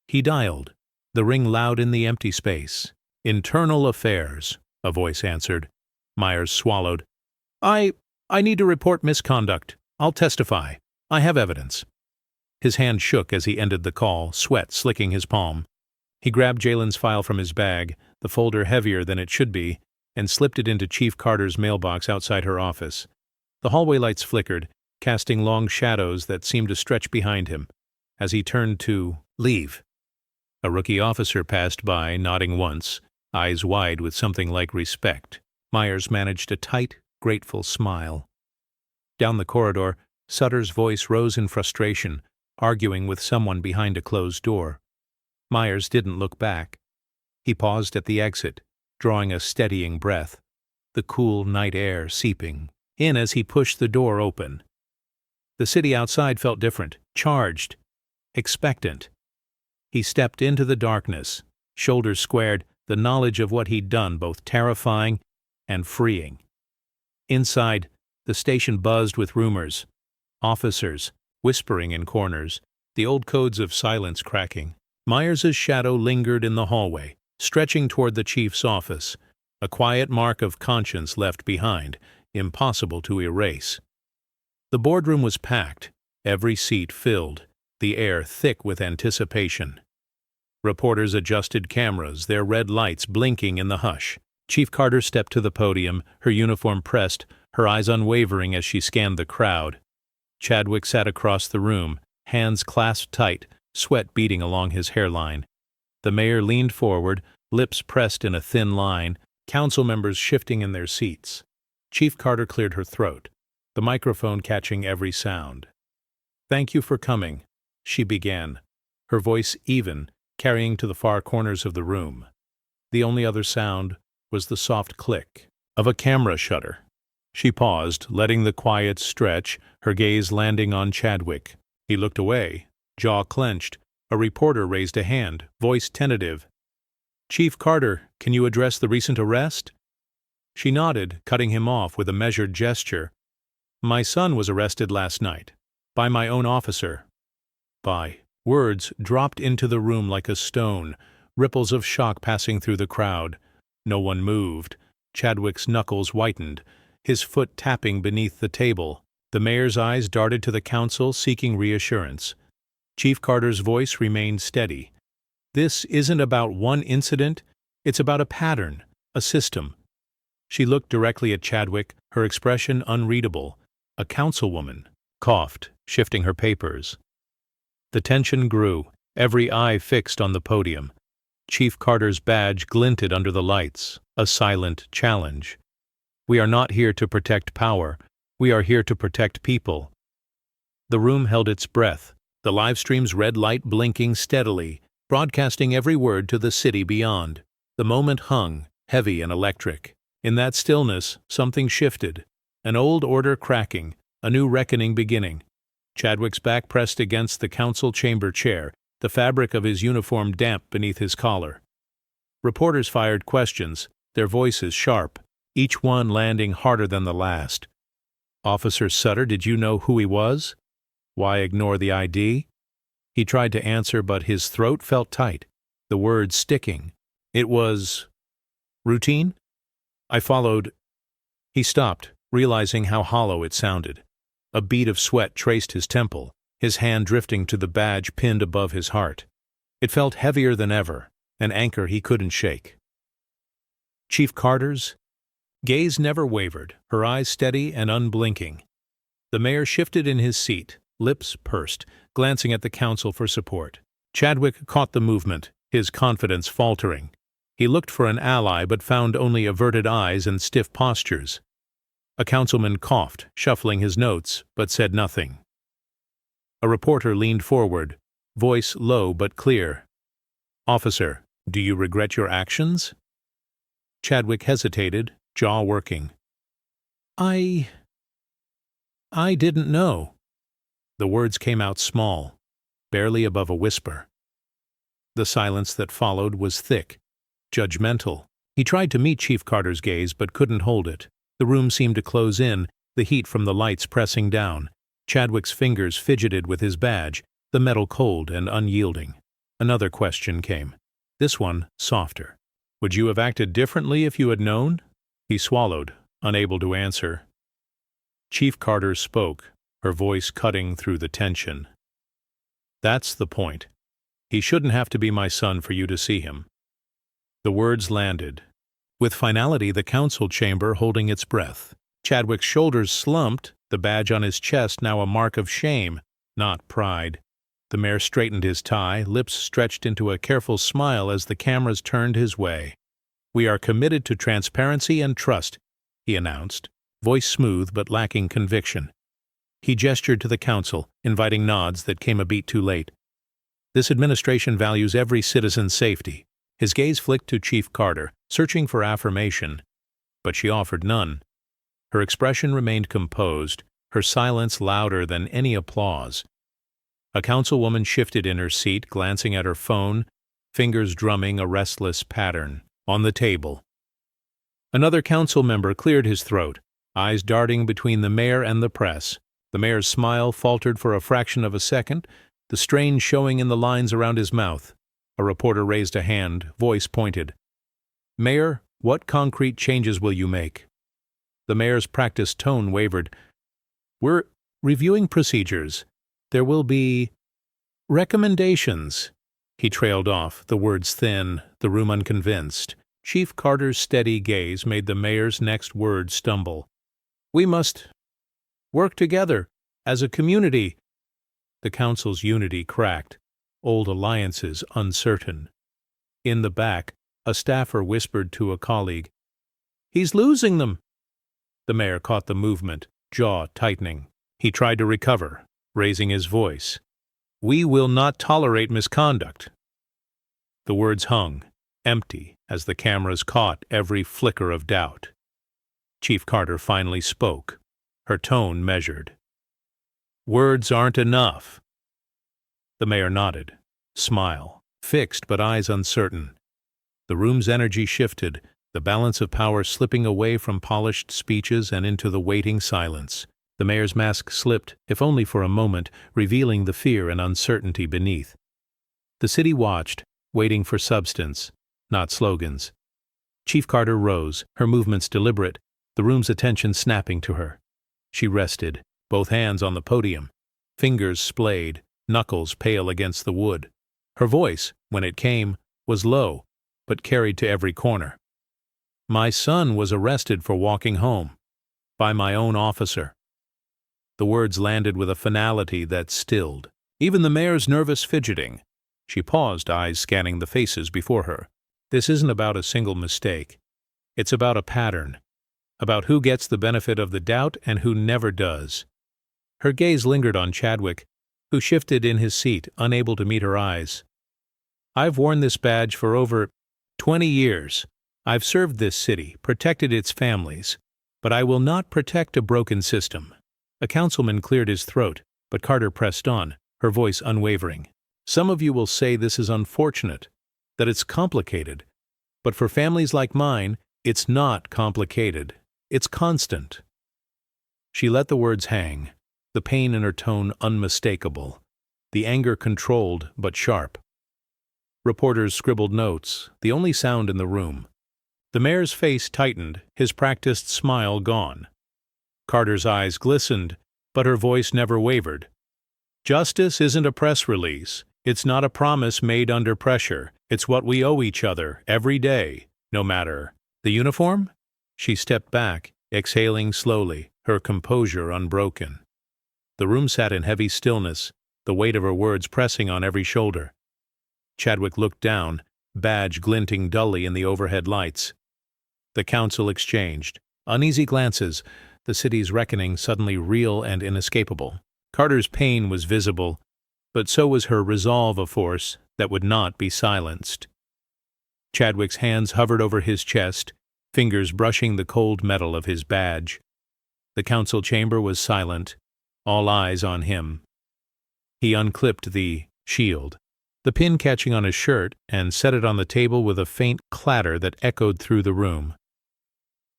He dialed, the ring loud in the empty space. "Internal affairs," a voice answered. Myers swallowed. I need to report misconduct. I'll testify. I have evidence." His hand shook as he ended the call, sweat slicking his palm. He grabbed Jalen's file from his bag, the folder heavier than it should be, and slipped it into Chief Carter's mailbox outside her office. The hallway lights flickered, casting long shadows that seemed to stretch behind him. As he turned to leave, a rookie officer passed by, nodding once, eyes wide with something like respect. Myers managed a tight, grateful smile. Down the corridor, Sutter's voice rose in frustration, arguing with someone behind a closed door. Myers didn't look back. He paused at the exit, drawing a steadying breath, the cool night air seeping in as he pushed the door open. The city outside felt different, charged, expectant. He stepped into the darkness, shoulders squared, the knowledge of what he'd done both terrifying and freeing. Inside, the station buzzed with rumors, officers whispering in corners, the old codes of silence cracking. Myers's shadow lingered in the hallway, stretching toward the chief's office, a quiet mark of conscience left behind, impossible to erase. The boardroom was packed, every seat filled, the air thick with anticipation. Reporters adjusted cameras, their red lights blinking in the hush. Chief Carter stepped to the podium, her uniform pressed, her eyes unwavering as she scanned the crowd. Chadwick sat across the room, hands clasped tight, sweat beading along his hairline. The mayor leaned forward, lips pressed in a thin line, council members shifting in their seats. Chief Carter cleared her throat, the microphone catching every sound. "Thank you for coming," she began, her voice even, carrying to the far corners of the room. The only other sound was the soft click of a camera shutter. She paused, letting the quiet stretch, her gaze landing on Chadwick. He looked away, jaw clenched. A reporter raised a hand, voice tentative. "Chief Carter, can you address the recent arrest?" She nodded, cutting him off with a measured gesture. "My son was arrested last night. By my own officer." Words dropped into the room like a stone, ripples of shock passing through the crowd. No one moved. Chadwick's knuckles whitened, his foot tapping beneath the table. The mayor's eyes darted to the council, seeking reassurance. Chief Carter's voice remained steady. "This isn't about one incident, it's about a pattern, a system." She looked directly at Chadwick, her expression unreadable. A councilwoman coughed, shifting her papers. The tension grew, every eye fixed on the podium. Chief Carter's badge glinted under the lights, a silent challenge. "We are not here to protect power. We are here to protect people." The room held its breath, the live stream's red light blinking steadily, broadcasting every word to the city beyond. The moment hung, heavy and electric. In that stillness, something shifted, an old order cracking, a new reckoning beginning. Chadwick's back pressed against the council chamber chair, the fabric of his uniform damp beneath his collar. Reporters fired questions, their voices sharp, each one landing harder than the last. "Officer Sutter, did you know who he was? Why ignore the ID?" He tried to answer, but his throat felt tight, the words sticking. "It was routine? I followed." He stopped, realizing how hollow it sounded. A bead of sweat traced his temple, his hand drifting to the badge pinned above his heart. It felt heavier than ever, an anchor he couldn't shake. Chief Carter's gaze never wavered, her eyes steady and unblinking. The mayor shifted in his seat, lips pursed, glancing at the council for support. Chadwick caught the movement, his confidence faltering. He looked for an ally but found only averted eyes and stiff postures. A councilman coughed, shuffling his notes, but said nothing. A reporter leaned forward, voice low but clear. "Officer, do you regret your actions?" Chadwick hesitated, jaw working. I didn't know." The words came out small, barely above a whisper. The silence that followed was thick, judgmental. He tried to meet Chief Carter's gaze but couldn't hold it. The room seemed to close in, the heat from the lights pressing down. Chadwick's fingers fidgeted with his badge, the metal cold and unyielding. Another question came, this one softer. "Would you have acted differently if you had known?" He swallowed, unable to answer. Chief Carter spoke, her voice cutting through the tension. "That's the point. He shouldn't have to be my son for you to see him." The words landed, with finality the council chamber holding its breath. Chadwick's shoulders slumped, the badge on his chest now a mark of shame, not pride. The mayor straightened his tie, lips stretched into a careful smile as the cameras turned his way. "We are committed to transparency and trust," he announced, voice smooth but lacking conviction. He gestured to the council, inviting nods that came a beat too late. "This administration values every citizen's safety." His gaze flicked to Chief Carter, searching for affirmation, but she offered none. Her expression remained composed, her silence louder than any applause. A councilwoman shifted in her seat, glancing at her phone, fingers drumming a restless pattern on the table. Another council member cleared his throat, eyes darting between the mayor and the press. The mayor's smile faltered for a fraction of a second, the strain showing in the lines around his mouth. A reporter raised a hand, voice pointed. "Mayor, what concrete changes will you make?" The mayor's practiced tone wavered. "We're reviewing procedures. There will be recommendations." He trailed off, the words thin, the room unconvinced. Chief Carter's steady gaze made the mayor's next words stumble. "We must work together, as a community." The council's unity cracked, old alliances uncertain. In the back, a staffer whispered to a colleague, "He's losing them." The mayor caught the movement, jaw tightening. He tried to recover, raising his voice. "We will not tolerate misconduct." The words hung, empty, as the cameras caught every flicker of doubt. Chief Carter finally spoke, her tone measured. "Words aren't enough." The mayor nodded, smile, fixed but eyes uncertain. The room's energy shifted, the balance of power slipping away from polished speeches and into the waiting silence. The mayor's mask slipped, if only for a moment, revealing the fear and uncertainty beneath. The city watched, waiting for substance, not slogans. Chief Carter rose, her movements deliberate, the room's attention snapping to her. She rested, both hands on the podium, fingers splayed, knuckles pale against the wood. Her voice, when it came, was low, but carried to every corner. "My son was arrested for walking home, by my own officer." The words landed with a finality that stilled even the mayor's nervous fidgeting. She paused, eyes scanning the faces before her. This isn't about a single mistake. It's about a pattern, about who gets the benefit of the doubt and who never does. Her gaze lingered on Chadwick, who shifted in his seat, unable to meet her eyes. "I've worn this badge for over 20 years. I've served this city, protected its families, but I will not protect a broken system." A councilman cleared his throat, but Carter pressed on, her voice unwavering. "Some of you will say this is unfortunate, that it's complicated, but for families like mine, it's not complicated. It's constant." She let the words hang, the pain in her tone unmistakable, the anger controlled but sharp. Reporters scribbled notes, the only sound in the room. The mayor's face tightened, his practiced smile gone. Carter's eyes glistened, but her voice never wavered. "Justice isn't a press release. It's not a promise made under pressure. It's what we owe each other, every day, no matter." "The uniform?" She stepped back, exhaling slowly, her composure unbroken. The room sat in heavy stillness, the weight of her words pressing on every shoulder. Chadwick looked down, badge glinting dully in the overhead lights. The council exchanged uneasy glances, the city's reckoning suddenly real and inescapable. Carter's pain was visible, but so was her resolve a force that would not be silenced. Chadwick's hands hovered over his chest, fingers brushing the cold metal of his badge. The council chamber was silent, all eyes on him. He unclipped the shield, the pin catching on his shirt, and set it on the table with a faint clatter that echoed through the room.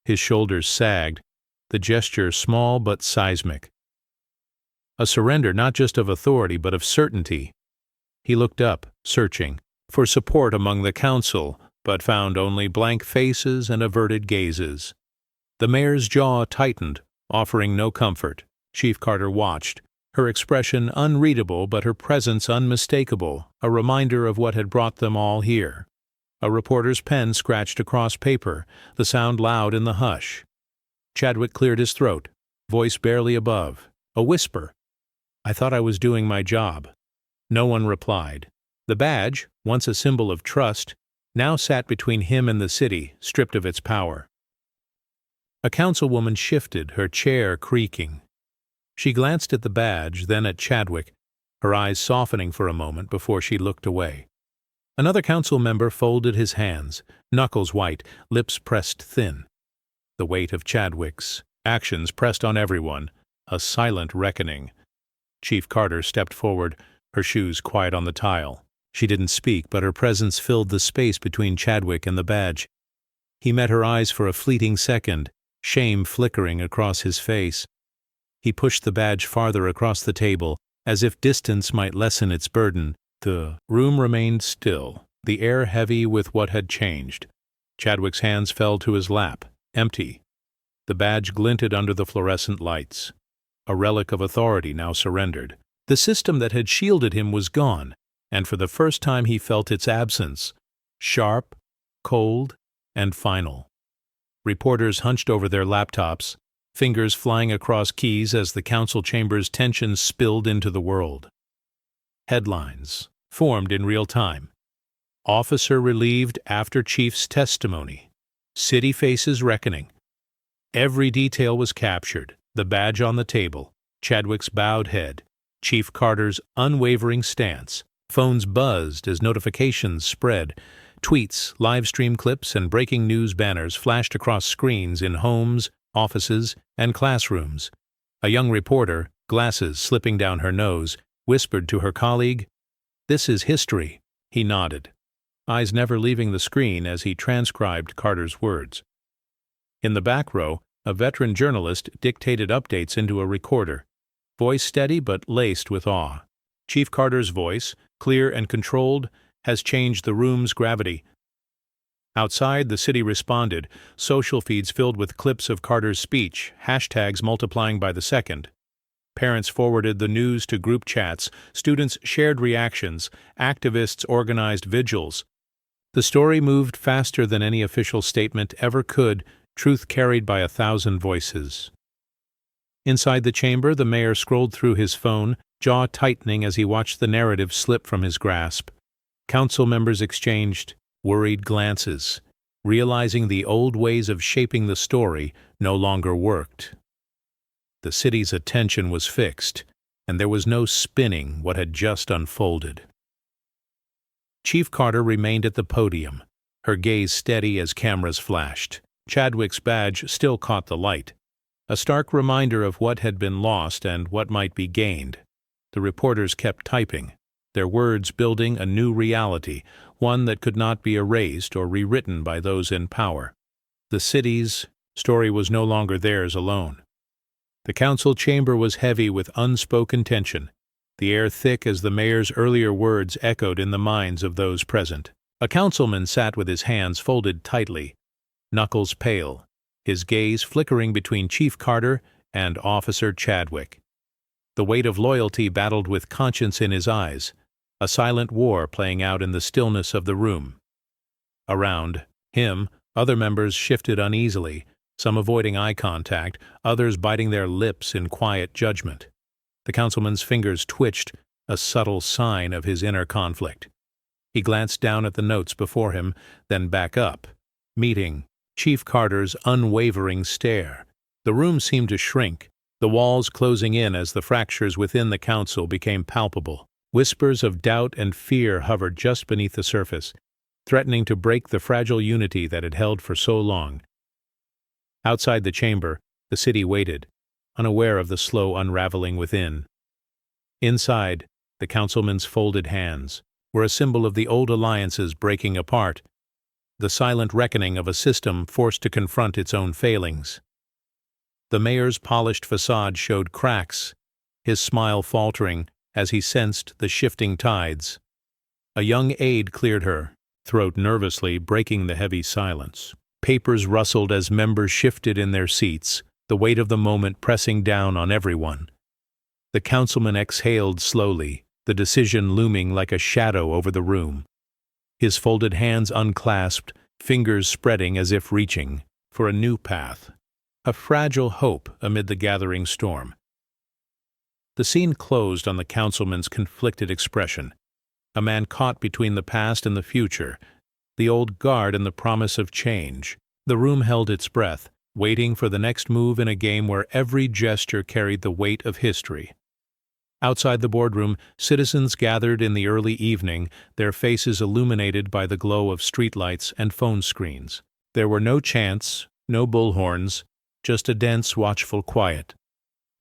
His shoulders sagged, the gesture small but seismic. A surrender not just of authority but of certainty. He looked up, searching for support among the council, but found only blank faces and averted gazes. The mayor's jaw tightened, offering no comfort. Chief Carter watched, her expression unreadable but her presence unmistakable, a reminder of what had brought them all here. A reporter's pen scratched across paper, the sound loud in the hush. Chadwick cleared his throat, voice barely above, a whisper. "I thought I was doing my job." No one replied. The badge, once a symbol of trust, now sat between him and the city, stripped of its power. A councilwoman shifted, her chair creaking. She glanced at the badge, then at Chadwick, her eyes softening for a moment before she looked away. Another council member folded his hands, knuckles white, lips pressed thin. The weight of Chadwick's actions pressed on everyone, a silent reckoning. Chief Carter stepped forward, her shoes quiet on the tile. She didn't speak, but her presence filled the space between Chadwick and the badge. He met her eyes for a fleeting second, shame flickering across his face. He pushed the badge farther across the table, as if distance might lessen its burden, The room remained still, the air heavy with what had changed. Chadwick's hands fell to his lap, empty. The badge glinted under the fluorescent lights. A relic of authority now surrendered. The system that had shielded him was gone, and for the first time he felt its absence, sharp, cold, and final. Reporters hunched over their laptops, fingers flying across keys as the council chamber's tension spilled into the world. Headlines formed in real time. Officer relieved after chief's testimony. City faces reckoning. Every detail was captured, the badge on the table, Chadwick's bowed head, Chief Carter's unwavering stance. Phones buzzed as notifications spread. Tweets, live stream clips, and breaking news banners flashed across screens in homes, offices, and classrooms. A young reporter, glasses slipping down her nose, whispered to her colleague, "This is history." He nodded, eyes never leaving the screen as he transcribed Carter's words. In the back row, a veteran journalist dictated updates into a recorder, voice steady but laced with awe. Chief Carter's voice, clear and controlled, has changed the room's gravity. Outside, the city responded, social feeds filled with clips of Carter's speech, hashtags multiplying by the second. Parents forwarded the news to group chats, students shared reactions, activists organized vigils. The story moved faster than any official statement ever could, truth carried by 1,000 voices. Inside the chamber, the mayor scrolled through his phone, jaw tightening as he watched the narrative slip from his grasp. Council members exchanged worried glances, realizing the old ways of shaping the story no longer worked. The city's attention was fixed, and there was no spinning what had just unfolded. Chief Carter remained at the podium, her gaze steady as cameras flashed. Chadwick's badge still caught the light, a stark reminder of what had been lost and what might be gained. The reporters kept typing, their words building a new reality, one that could not be erased or rewritten by those in power. The city's story was no longer theirs alone. The council chamber was heavy with unspoken tension, the air thick as the mayor's earlier words echoed in the minds of those present. A councilman sat with his hands folded tightly, knuckles pale, his gaze flickering between Chief Carter and Officer Chadwick. The weight of loyalty battled with conscience in his eyes, a silent war playing out in the stillness of the room. Around him, other members shifted uneasily, some avoiding eye contact, others biting their lips in quiet judgment. The councilman's fingers twitched, a subtle sign of his inner conflict. He glanced down at the notes before him, then back up, meeting Chief Carter's unwavering stare. The room seemed to shrink, the walls closing in as the fractures within the council became palpable. Whispers of doubt and fear hovered just beneath the surface, threatening to break the fragile unity that had held for so long. Outside the chamber, the city waited, unaware of the slow unraveling within. Inside, the councilman's folded hands were a symbol of the old alliances breaking apart, the silent reckoning of a system forced to confront its own failings. The mayor's polished facade showed cracks, his smile faltering as he sensed the shifting tides. A young aide cleared her, throat nervously breaking the heavy silence. Papers rustled as members shifted in their seats, the weight of the moment pressing down on everyone. The councilman exhaled slowly, the decision looming like a shadow over the room. His folded hands unclasped, fingers spreading as if reaching for a new path, a fragile hope amid the gathering storm. The scene closed on the councilman's conflicted expression, a man caught between the past and the future, the old guard and the promise of change. The room held its breath, waiting for the next move in a game where every gesture carried the weight of history. Outside the boardroom, citizens gathered in the early evening, their faces illuminated by the glow of streetlights and phone screens. There were no chants, no bullhorns, just a dense, watchful quiet.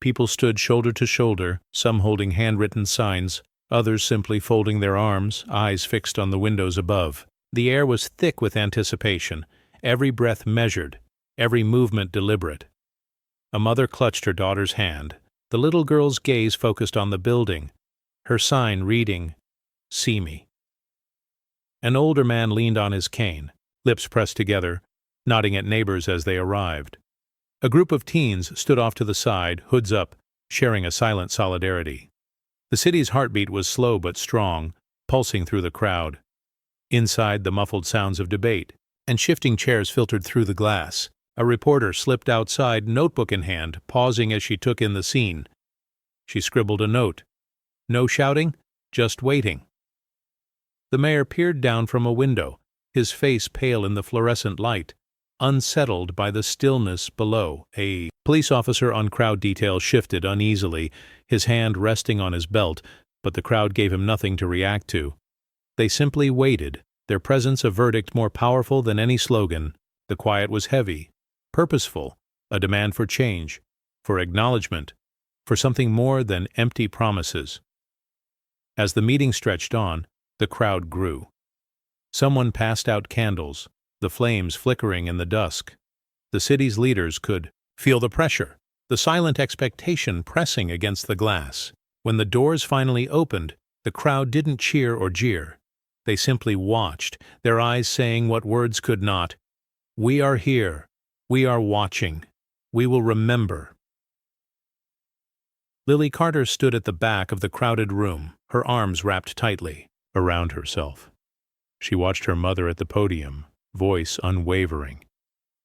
People stood shoulder to shoulder, some holding handwritten signs, others simply folding their arms, eyes fixed on the windows above. The air was thick with anticipation, every breath measured, every movement deliberate. A mother clutched her daughter's hand. The little girl's gaze focused on the building, her sign reading, see me." An older man leaned on his cane, lips pressed together, nodding at neighbors as they arrived. A group of teens stood off to the side, hoods up, sharing a silent solidarity. The city's heartbeat was slow but strong, pulsing through the crowd. Inside, the muffled sounds of debate and shifting chairs filtered through the glass. A reporter slipped outside, notebook in hand, pausing as she took in the scene. She scribbled a note. No shouting, just waiting. The mayor peered down from a window, his face pale in the fluorescent light, unsettled by the stillness below. A police officer on crowd detail shifted uneasily, his hand resting on his belt, but the crowd gave him nothing to react to. They simply waited, their presence a verdict more powerful than any slogan. The quiet was heavy, purposeful, a demand for change, for acknowledgement, for something more than empty promises. As the meeting stretched on, the crowd grew. Someone passed out candles, the flames flickering in the dusk. The city's leaders could feel the pressure, the silent expectation pressing against the glass. When the doors finally opened, the crowd didn't cheer or jeer. They simply watched, their eyes saying what words could not. We are here. We are watching. We will remember. Lily Carter stood at the back of the crowded room, her arms wrapped tightly around herself. She watched her mother at the podium, voice unwavering,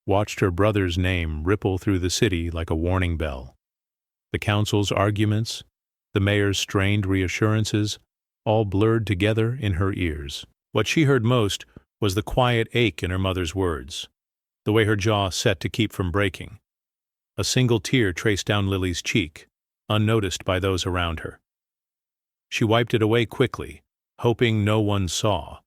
watched her brother's name ripple through the city like a warning bell. The council's arguments, the mayor's strained reassurances, all blurred together in her ears. What she heard most was the quiet ache in her mother's words, the way her jaw set to keep from breaking. A single tear traced down Lily's cheek, unnoticed by those around her. She wiped it away quickly, hoping no one saw.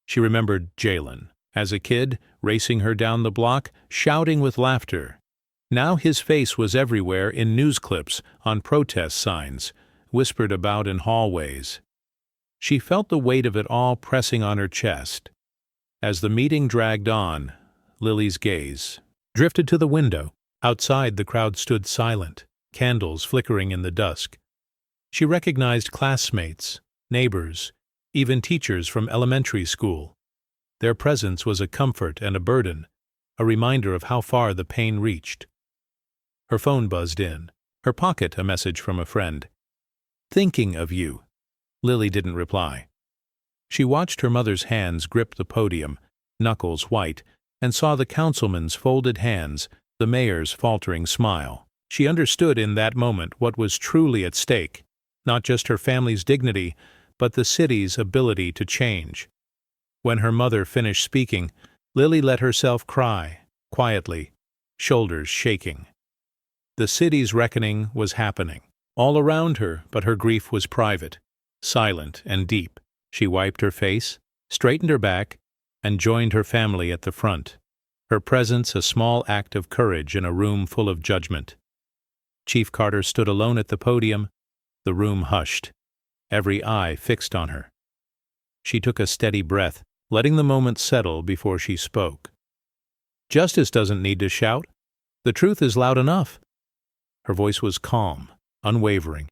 She remembered Jalen, as a kid, racing her down the block, shouting with laughter. Now his face was everywhere in news clips, on protest signs, whispered about in hallways. She felt the weight of it all pressing on her chest. As the meeting dragged on, Lily's gaze drifted to the window. Outside, the crowd stood silent, candles flickering in the dusk. She recognized classmates, neighbors, even teachers from elementary school. Their presence was a comfort and a burden, a reminder of how far the pain reached. Her phone buzzed in, her pocket a message from a friend. "Thinking of you." Lily didn't reply. She watched her mother's hands grip the podium, knuckles white, and saw the councilman's folded hands, the mayor's faltering smile. She understood in that moment what was truly at stake, not just her family's dignity, but the city's ability to change. When her mother finished speaking, Lily let herself cry, quietly, shoulders shaking. The city's reckoning was happening, all around her, but her grief was private, silent and deep. She wiped her face, straightened her back, and joined her family at the front, her presence a small act of courage in a room full of judgment. Chief Carter stood alone at the podium, the room hushed, every eye fixed on her. She took a steady breath, letting the moment settle before she spoke. "Justice doesn't need to shout. The truth is loud enough." Her voice was calm, unwavering,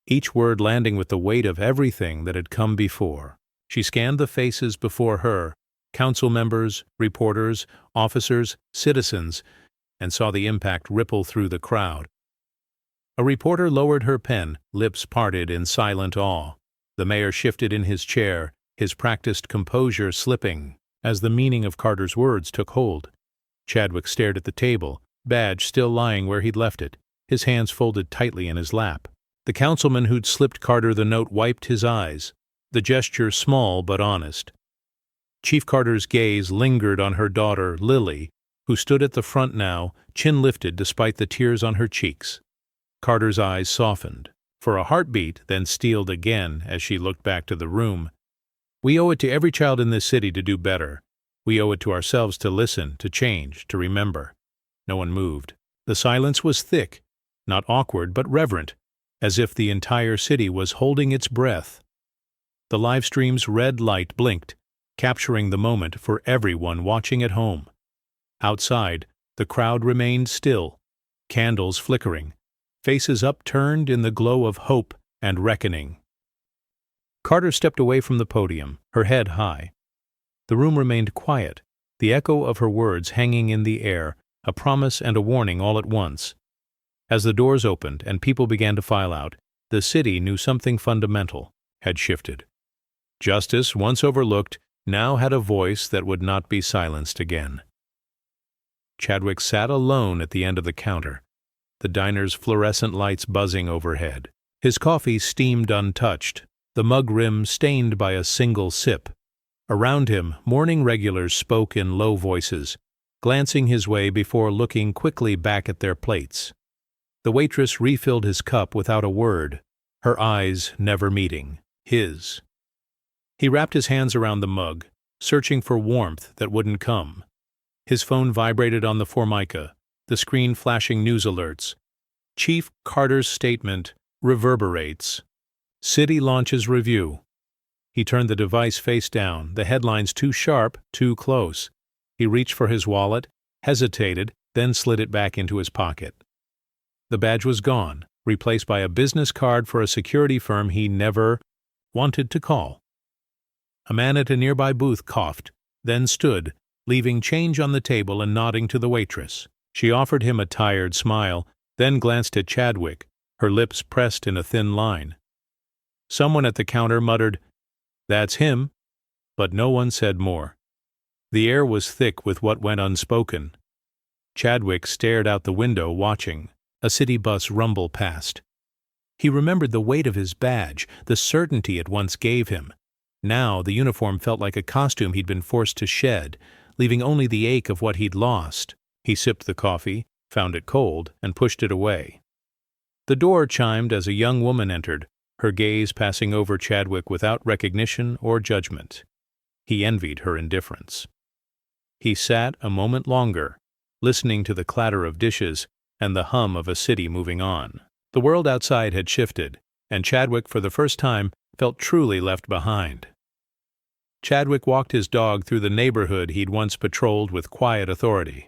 each word landing with the weight of everything that had come before. She scanned the faces before her, council members, reporters, officers, citizens, and saw the impact ripple through the crowd. A reporter lowered her pen, lips parted in silent awe. The mayor shifted in his chair, his practiced composure slipping as the meaning of Carter's words took hold. Chadwick stared at the table, badge still lying where he'd left it, his hands folded tightly in his lap. The councilman who'd slipped Carter the note wiped his eyes, the gesture small but honest. Chief Carter's gaze lingered on her daughter, Lily, who stood at the front now, chin lifted despite the tears on her cheeks. Carter's eyes softened, for a heartbeat, then steeled again as she looked back to the room. "We owe it to every child in this city to do better. We owe it to ourselves to listen, to change, to remember." No one moved. The silence was thick, not awkward but reverent, as if the entire city was holding its breath. The live stream's red light blinked, capturing the moment for everyone watching at home. Outside, the crowd remained still, candles flickering, faces upturned in the glow of hope and reckoning. Carter stepped away from the podium, her head high. The room remained quiet, the echo of her words hanging in the air, a promise and a warning all at once. As the doors opened and people began to file out, the city knew something fundamental had shifted. Justice, once overlooked, now had a voice that would not be silenced again. Chadwick sat alone at the end of the counter, the diner's fluorescent lights buzzing overhead. His coffee steamed untouched, the mug rim stained by a single sip. Around him, morning regulars spoke in low voices, glancing his way before looking quickly back at their plates. The waitress refilled his cup without a word, her eyes never meeting his. He wrapped his hands around the mug, searching for warmth that wouldn't come. His phone vibrated on the Formica, the screen flashing news alerts. Chief Carter's statement reverberates. City launches review. He turned the device face down, the headlines too sharp, too close. He reached for his wallet, hesitated, then slid it back into his pocket. The badge was gone, replaced by a business card for a security firm he never wanted to call. A man at a nearby booth coughed, then stood, leaving change on the table and nodding to the waitress. She offered him a tired smile, then glanced at Chadwick, her lips pressed in a thin line. Someone at the counter muttered, "That's him," but no one said more. The air was thick with what went unspoken. Chadwick stared out the window, watching. A city bus rumbled past. He remembered the weight of his badge, the certainty it once gave him. Now the uniform felt like a costume he'd been forced to shed, leaving only the ache of what he'd lost. He sipped the coffee, found it cold, and pushed it away. The door chimed as a young woman entered, her gaze passing over Chadwick without recognition or judgment. He envied her indifference. He sat a moment longer, listening to the clatter of dishes and the hum of a city moving on. The world outside had shifted, and Chadwick, for the first time, felt truly left behind. Chadwick walked his dog through the neighborhood he'd once patrolled with quiet authority.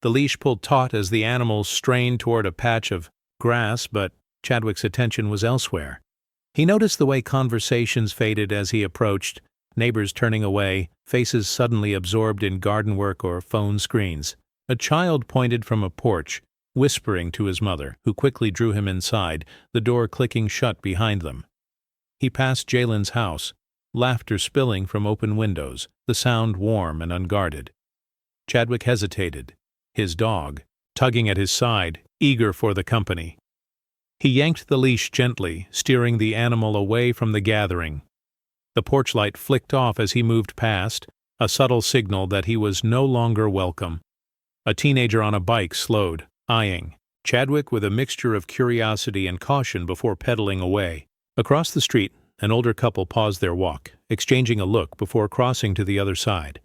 The leash pulled taut as the animal strained toward a patch of grass, but Chadwick's attention was elsewhere. He noticed the way conversations faded as he approached, neighbors turning away, faces suddenly absorbed in garden work or phone screens. A child pointed from a porch, whispering to his mother, who quickly drew him inside, the door clicking shut behind them. He passed Jalen's house, laughter spilling from open windows, the sound warm and unguarded. Chadwick hesitated, his dog, tugging at his side, eager for the company. He yanked the leash gently, steering the animal away from the gathering. The porch light flicked off as he moved past, a subtle signal that he was no longer welcome. A teenager on a bike slowed, eyeing Chadwick with a mixture of curiosity and caution before pedaling away. Across the street, an older couple paused their walk, exchanging a look before crossing to the other side.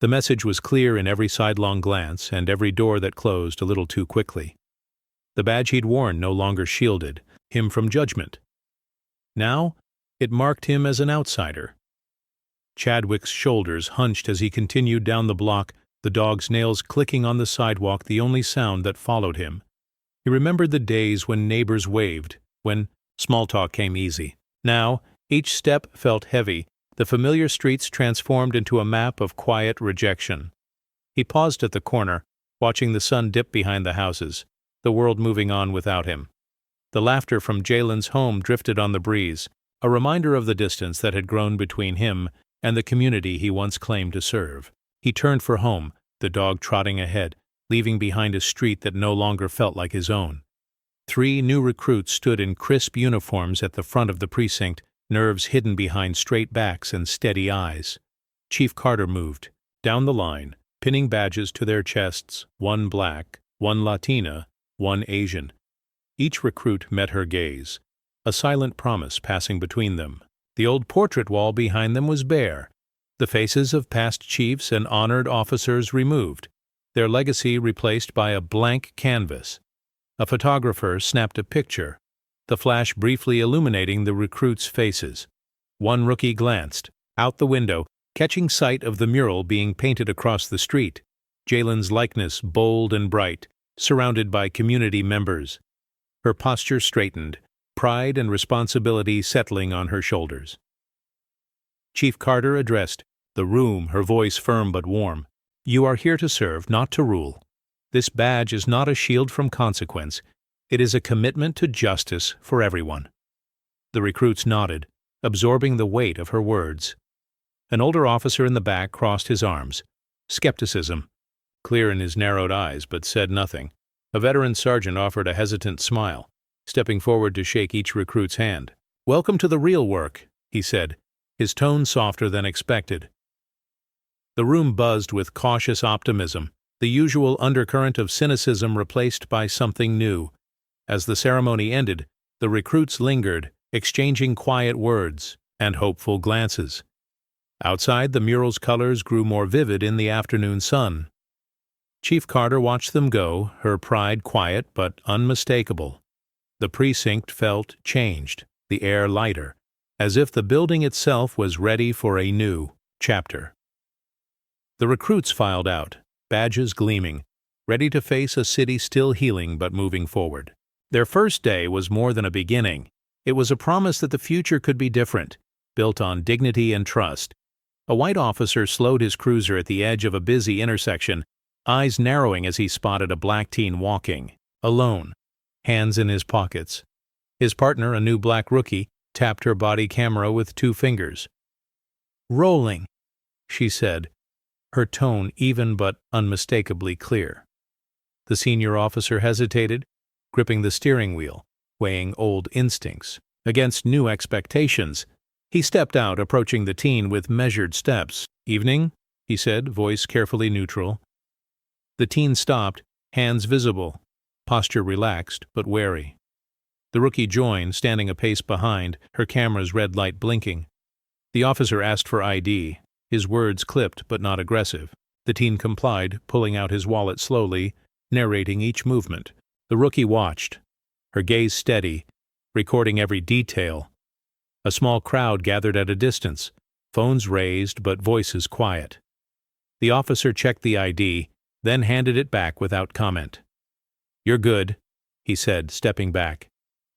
The message was clear in every sidelong glance and every door that closed a little too quickly. The badge he'd worn no longer shielded him from judgment. Now, it marked him as an outsider. Chadwick's shoulders hunched as he continued down the block, the dog's nails clicking on the sidewalk the only sound that followed him. He remembered the days when neighbors waved, when small talk came easy. Now, each step felt heavy, the familiar streets transformed into a map of quiet rejection. He paused at the corner, watching the sun dip behind the houses, the world moving on without him. The laughter from Jalen's home drifted on the breeze, a reminder of the distance that had grown between him and the community he once claimed to serve. He turned for home, the dog trotting ahead, leaving behind a street that no longer felt like his own. 3 new recruits stood in crisp uniforms at the front of the precinct, nerves hidden behind straight backs and steady eyes. Chief Carter moved down the line, pinning badges to their chests, 1 black, 1 Latina, 1 Asian. Each recruit met her gaze, a silent promise passing between them. The old portrait wall behind them was bare, the faces of past chiefs and honored officers removed, their legacy replaced by a blank canvas. A photographer snapped a picture, the flash briefly illuminating the recruits' faces. One rookie glanced out the window, catching sight of the mural being painted across the street, Jalen's likeness bold and bright, surrounded by community members. Her posture straightened, pride and responsibility settling on her shoulders. Chief Carter addressed the room, her voice firm but warm. "You are here to serve, not to rule. This badge is not a shield from consequence. It is a commitment to justice for everyone." The recruits nodded, absorbing the weight of her words. An older officer in the back crossed his arms. Skepticism clear in his narrowed eyes, but said nothing. A veteran sergeant offered a hesitant smile, stepping forward to shake each recruit's hand. "Welcome to the real work," he said, his tone softer than expected. The room buzzed with cautious optimism, the usual undercurrent of cynicism replaced by something new. As the ceremony ended, the recruits lingered, exchanging quiet words and hopeful glances. Outside, the mural's colors grew more vivid in the afternoon sun. Chief Carter watched them go, her pride quiet but unmistakable. The precinct felt changed, the air lighter, as if the building itself was ready for a new chapter. The recruits filed out, badges gleaming, ready to face a city still healing but moving forward. Their first day was more than a beginning. It was a promise that the future could be different, built on dignity and trust. A white officer slowed his cruiser at the edge of a busy intersection, eyes narrowing as he spotted a black teen walking, alone, hands in his pockets. His partner, a new black rookie, tapped her body camera with 2 fingers. "Rolling," she said, her tone even but unmistakably clear. The senior officer hesitated, gripping the steering wheel, weighing old instincts against new expectations. He stepped out, approaching the teen with measured steps. "Evening," he said, voice carefully neutral. The teen stopped, hands visible, posture relaxed but wary. The rookie joined, standing a pace behind, her camera's red light blinking. The officer asked for ID, his words clipped but not aggressive. The teen complied, pulling out his wallet slowly, narrating each movement. The rookie watched, her gaze steady, recording every detail. A small crowd gathered at a distance, phones raised but voices quiet. The officer checked the ID, then handed it back without comment. "You're good," he said, stepping back.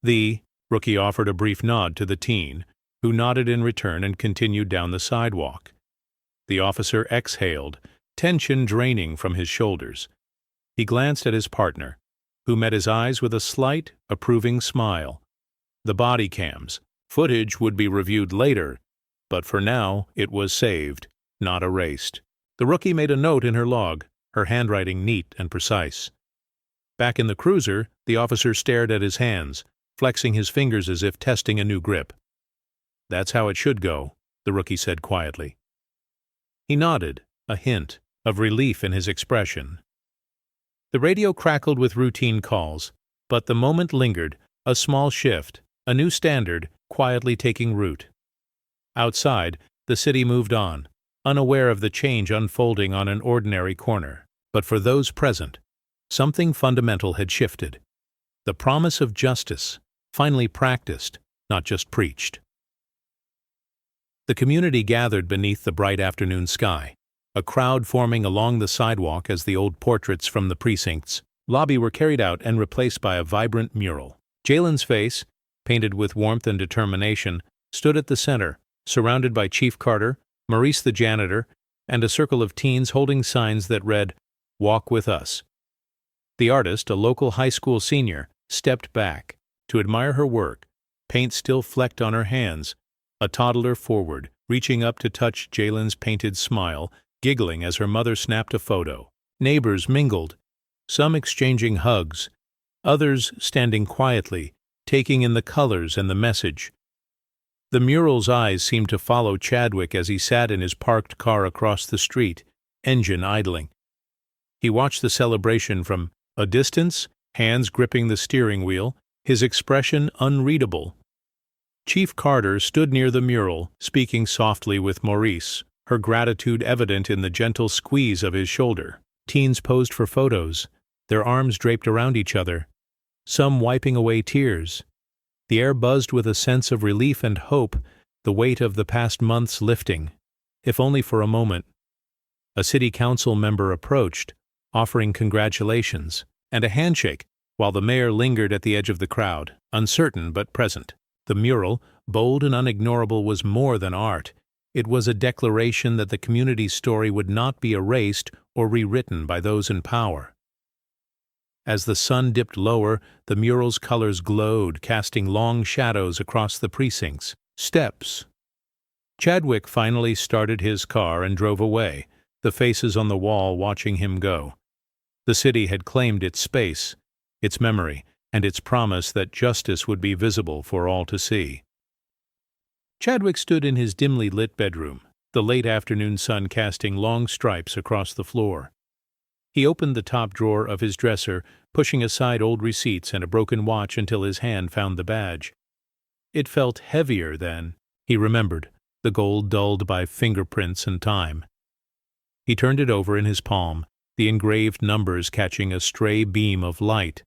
The rookie offered a brief nod to the teen, who nodded in return and continued down the sidewalk. The officer exhaled, tension draining from his shoulders. He glanced at his partner, who met his eyes with a slight, approving smile. The body cams. Footage would be reviewed later, but for now it was saved, not erased. The rookie made a note in her log, her handwriting neat and precise. Back in the cruiser, the officer stared at his hands, flexing his fingers as if testing a new grip. "That's how it should go," the rookie said quietly. He nodded, a hint of relief in his expression. The radio crackled with routine calls, but the moment lingered, a small shift, a new standard, quietly taking root. Outside, the city moved on, unaware of the change unfolding on an ordinary corner. But for those present, something fundamental had shifted. The promise of justice, finally practiced, not just preached. The community gathered beneath the bright afternoon sky, a crowd forming along the sidewalk as the old portraits from the precinct's lobby were carried out and replaced by a vibrant mural. Jalen's face, painted with warmth and determination, stood at the center, surrounded by Chief Carter, Maurice the janitor, and a circle of teens holding signs that read, "Walk with us." The artist, a local high school senior, stepped back to admire her work, paint still flecked on her hands, a toddler forward, reaching up to touch Jalen's painted smile, giggling as her mother snapped a photo. Neighbors mingled, some exchanging hugs, others standing quietly, taking in the colors and the message. The mural's eyes seemed to follow Chadwick as he sat in his parked car across the street, engine idling. He watched the celebration from a distance, hands gripping the steering wheel, his expression unreadable. Chief Carter stood near the mural, speaking softly with Maurice, her gratitude evident in the gentle squeeze of his shoulder. Teens posed for photos, their arms draped around each other, some wiping away tears. The air buzzed with a sense of relief and hope, the weight of the past months lifting, if only for a moment. A city council member approached, offering congratulations and a handshake, while the mayor lingered at the edge of the crowd, uncertain but present. The mural, bold and unignorable, was more than art. It was a declaration that the community's story would not be erased or rewritten by those in power. As the sun dipped lower, the mural's colors glowed, casting long shadows across the precincts. Steps. Chadwick finally started his car and drove away, the faces on the wall watching him go. The city had claimed its space, its memory, and its promise that justice would be visible for all to see. Chadwick stood in his dimly lit bedroom, the late afternoon sun casting long stripes across the floor. He opened the top drawer of his dresser, pushing aside old receipts and a broken watch until his hand found the badge. It felt heavier than, he remembered, the gold dulled by fingerprints and time. He turned it over in his palm, the engraved numbers catching a stray beam of light.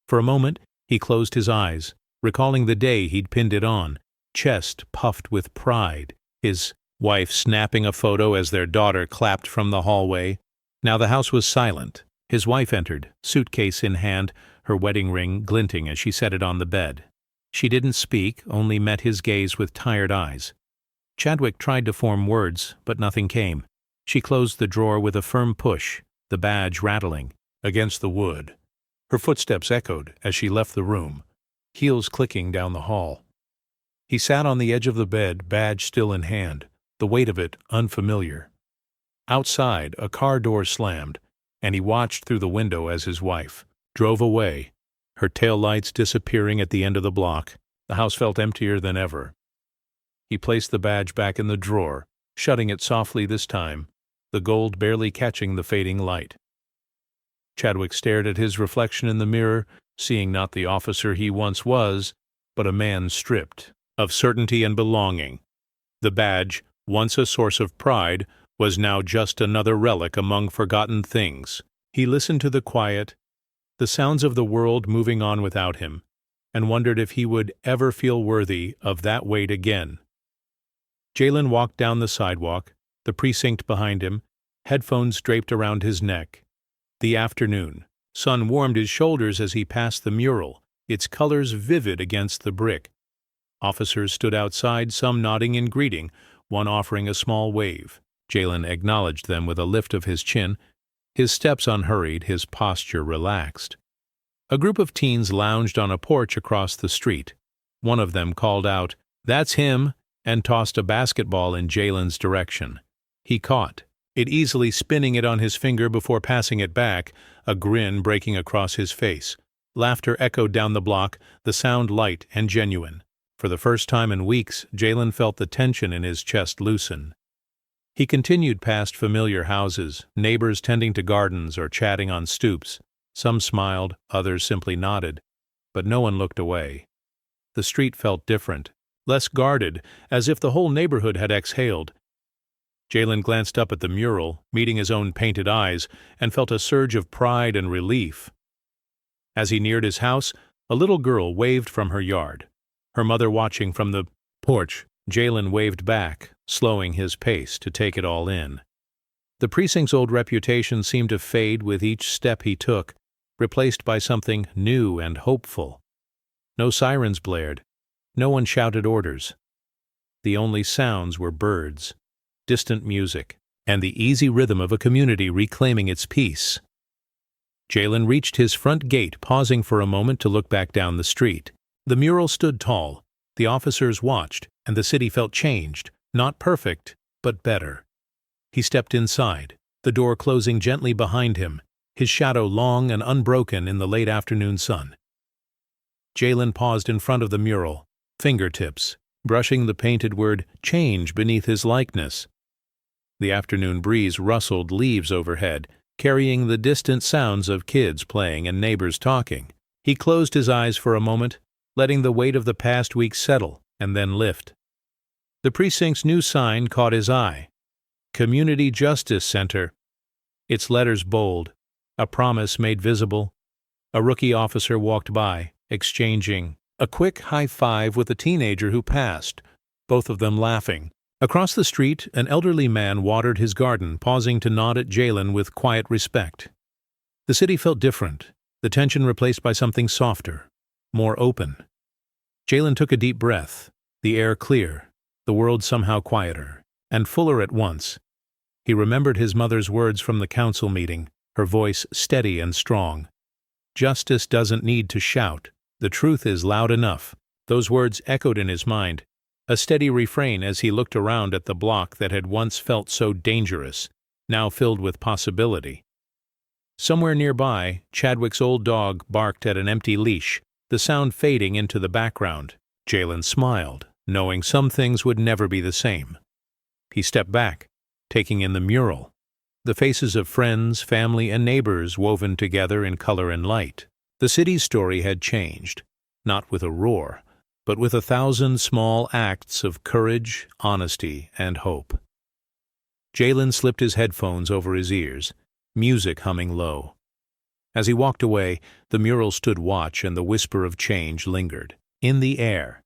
For a moment, he closed his eyes, recalling the day he'd pinned it on, chest puffed with pride, his wife snapping a photo as their daughter clapped from the hallway. Now the house was silent. His wife entered, suitcase in hand, her wedding ring glinting as she set it on the bed. She didn't speak, only met his gaze with tired eyes. Chadwick tried to form words, but nothing came. She closed the drawer with a firm push, the badge rattling against the wood. Her footsteps echoed as she left the room, heels clicking down the hall. He sat on the edge of the bed, badge still in hand, the weight of it unfamiliar. Outside, a car door slammed, and he watched through the window as his wife drove away, her taillights disappearing at the end of the block. The house felt emptier than ever. He placed the badge back in the drawer, shutting it softly this time, the gold barely catching the fading light. Chadwick stared at his reflection in the mirror, seeing not the officer he once was, but a man stripped of certainty and belonging. The badge, once a source of pride, was now just another relic among forgotten things. He listened to the quiet, the sounds of the world moving on without him, and wondered if he would ever feel worthy of that weight again. Jalen walked down the sidewalk, the precinct behind him, headphones draped around his neck. The afternoon sun warmed his shoulders as he passed the mural, its colors vivid against the brick. Officers stood outside, some nodding in greeting, one offering a small wave. Jalen acknowledged them with a lift of his chin, his steps unhurried, his posture relaxed. A group of teens lounged on a porch across the street. One of them called out, "That's him," and tossed a basketball in Jalen's direction. He caught it, easily spinning it on his finger before passing it back, a grin breaking across his face. Laughter echoed down the block, the sound light and genuine. For the first time in weeks, Jalen felt the tension in his chest loosen. He continued past familiar houses, neighbors tending to gardens or chatting on stoops. Some smiled, others simply nodded, but no one looked away. The street felt different, less guarded, as if the whole neighborhood had exhaled. Jalen glanced up at the mural, meeting his own painted eyes, and felt a surge of pride and relief. As he neared his house, a little girl waved from her yard. Her mother watching from the porch, Jalen waved back, slowing his pace to take it all in. The precinct's old reputation seemed to fade with each step he took, replaced by something new and hopeful. No sirens blared. No one shouted orders. The only sounds were birds, distant music, and the easy rhythm of a community reclaiming its peace. Jalen reached his front gate, pausing for a moment to look back down the street. The mural stood tall, the officers watched, and the city felt changed, not perfect, but better. He stepped inside, the door closing gently behind him, his shadow long and unbroken in the late afternoon sun. Jalen paused in front of the mural, fingertips brushing the painted word "change" beneath his likeness. The afternoon breeze rustled leaves overhead, carrying the distant sounds of kids playing and neighbors talking. He closed his eyes for a moment, letting the weight of the past week settle and then lift. The precinct's new sign caught his eye. Community Justice Center. Its letters bold, a promise made visible. A rookie officer walked by, exchanging a quick high five with a teenager who passed, both of them laughing. Across the street, an elderly man watered his garden, pausing to nod at Jalen with quiet respect. The city felt different, the tension replaced by something softer, more open. Jalen took a deep breath, the air clear, the world somehow quieter and fuller at once. He remembered his mother's words from the council meeting, her voice steady and strong. "Justice doesn't need to shout. The truth is loud enough." Those words echoed in his mind, a steady refrain as he looked around at the block that had once felt so dangerous, now filled with possibility. Somewhere nearby, Chadwick's old dog barked at an empty leash, the sound fading into the background. Jalen smiled, knowing some things would never be the same. He stepped back, taking in the mural, the faces of friends, family, and neighbors woven together in color and light. The city's story had changed, not with a roar, but with 1,000 small acts of courage, honesty, and hope. Jalen slipped his headphones over his ears, music humming low. As he walked away, the mural stood watch and the whisper of change lingered, in the air.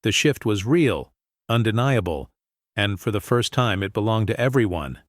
The shift was real, undeniable, and for the first time it belonged to everyone,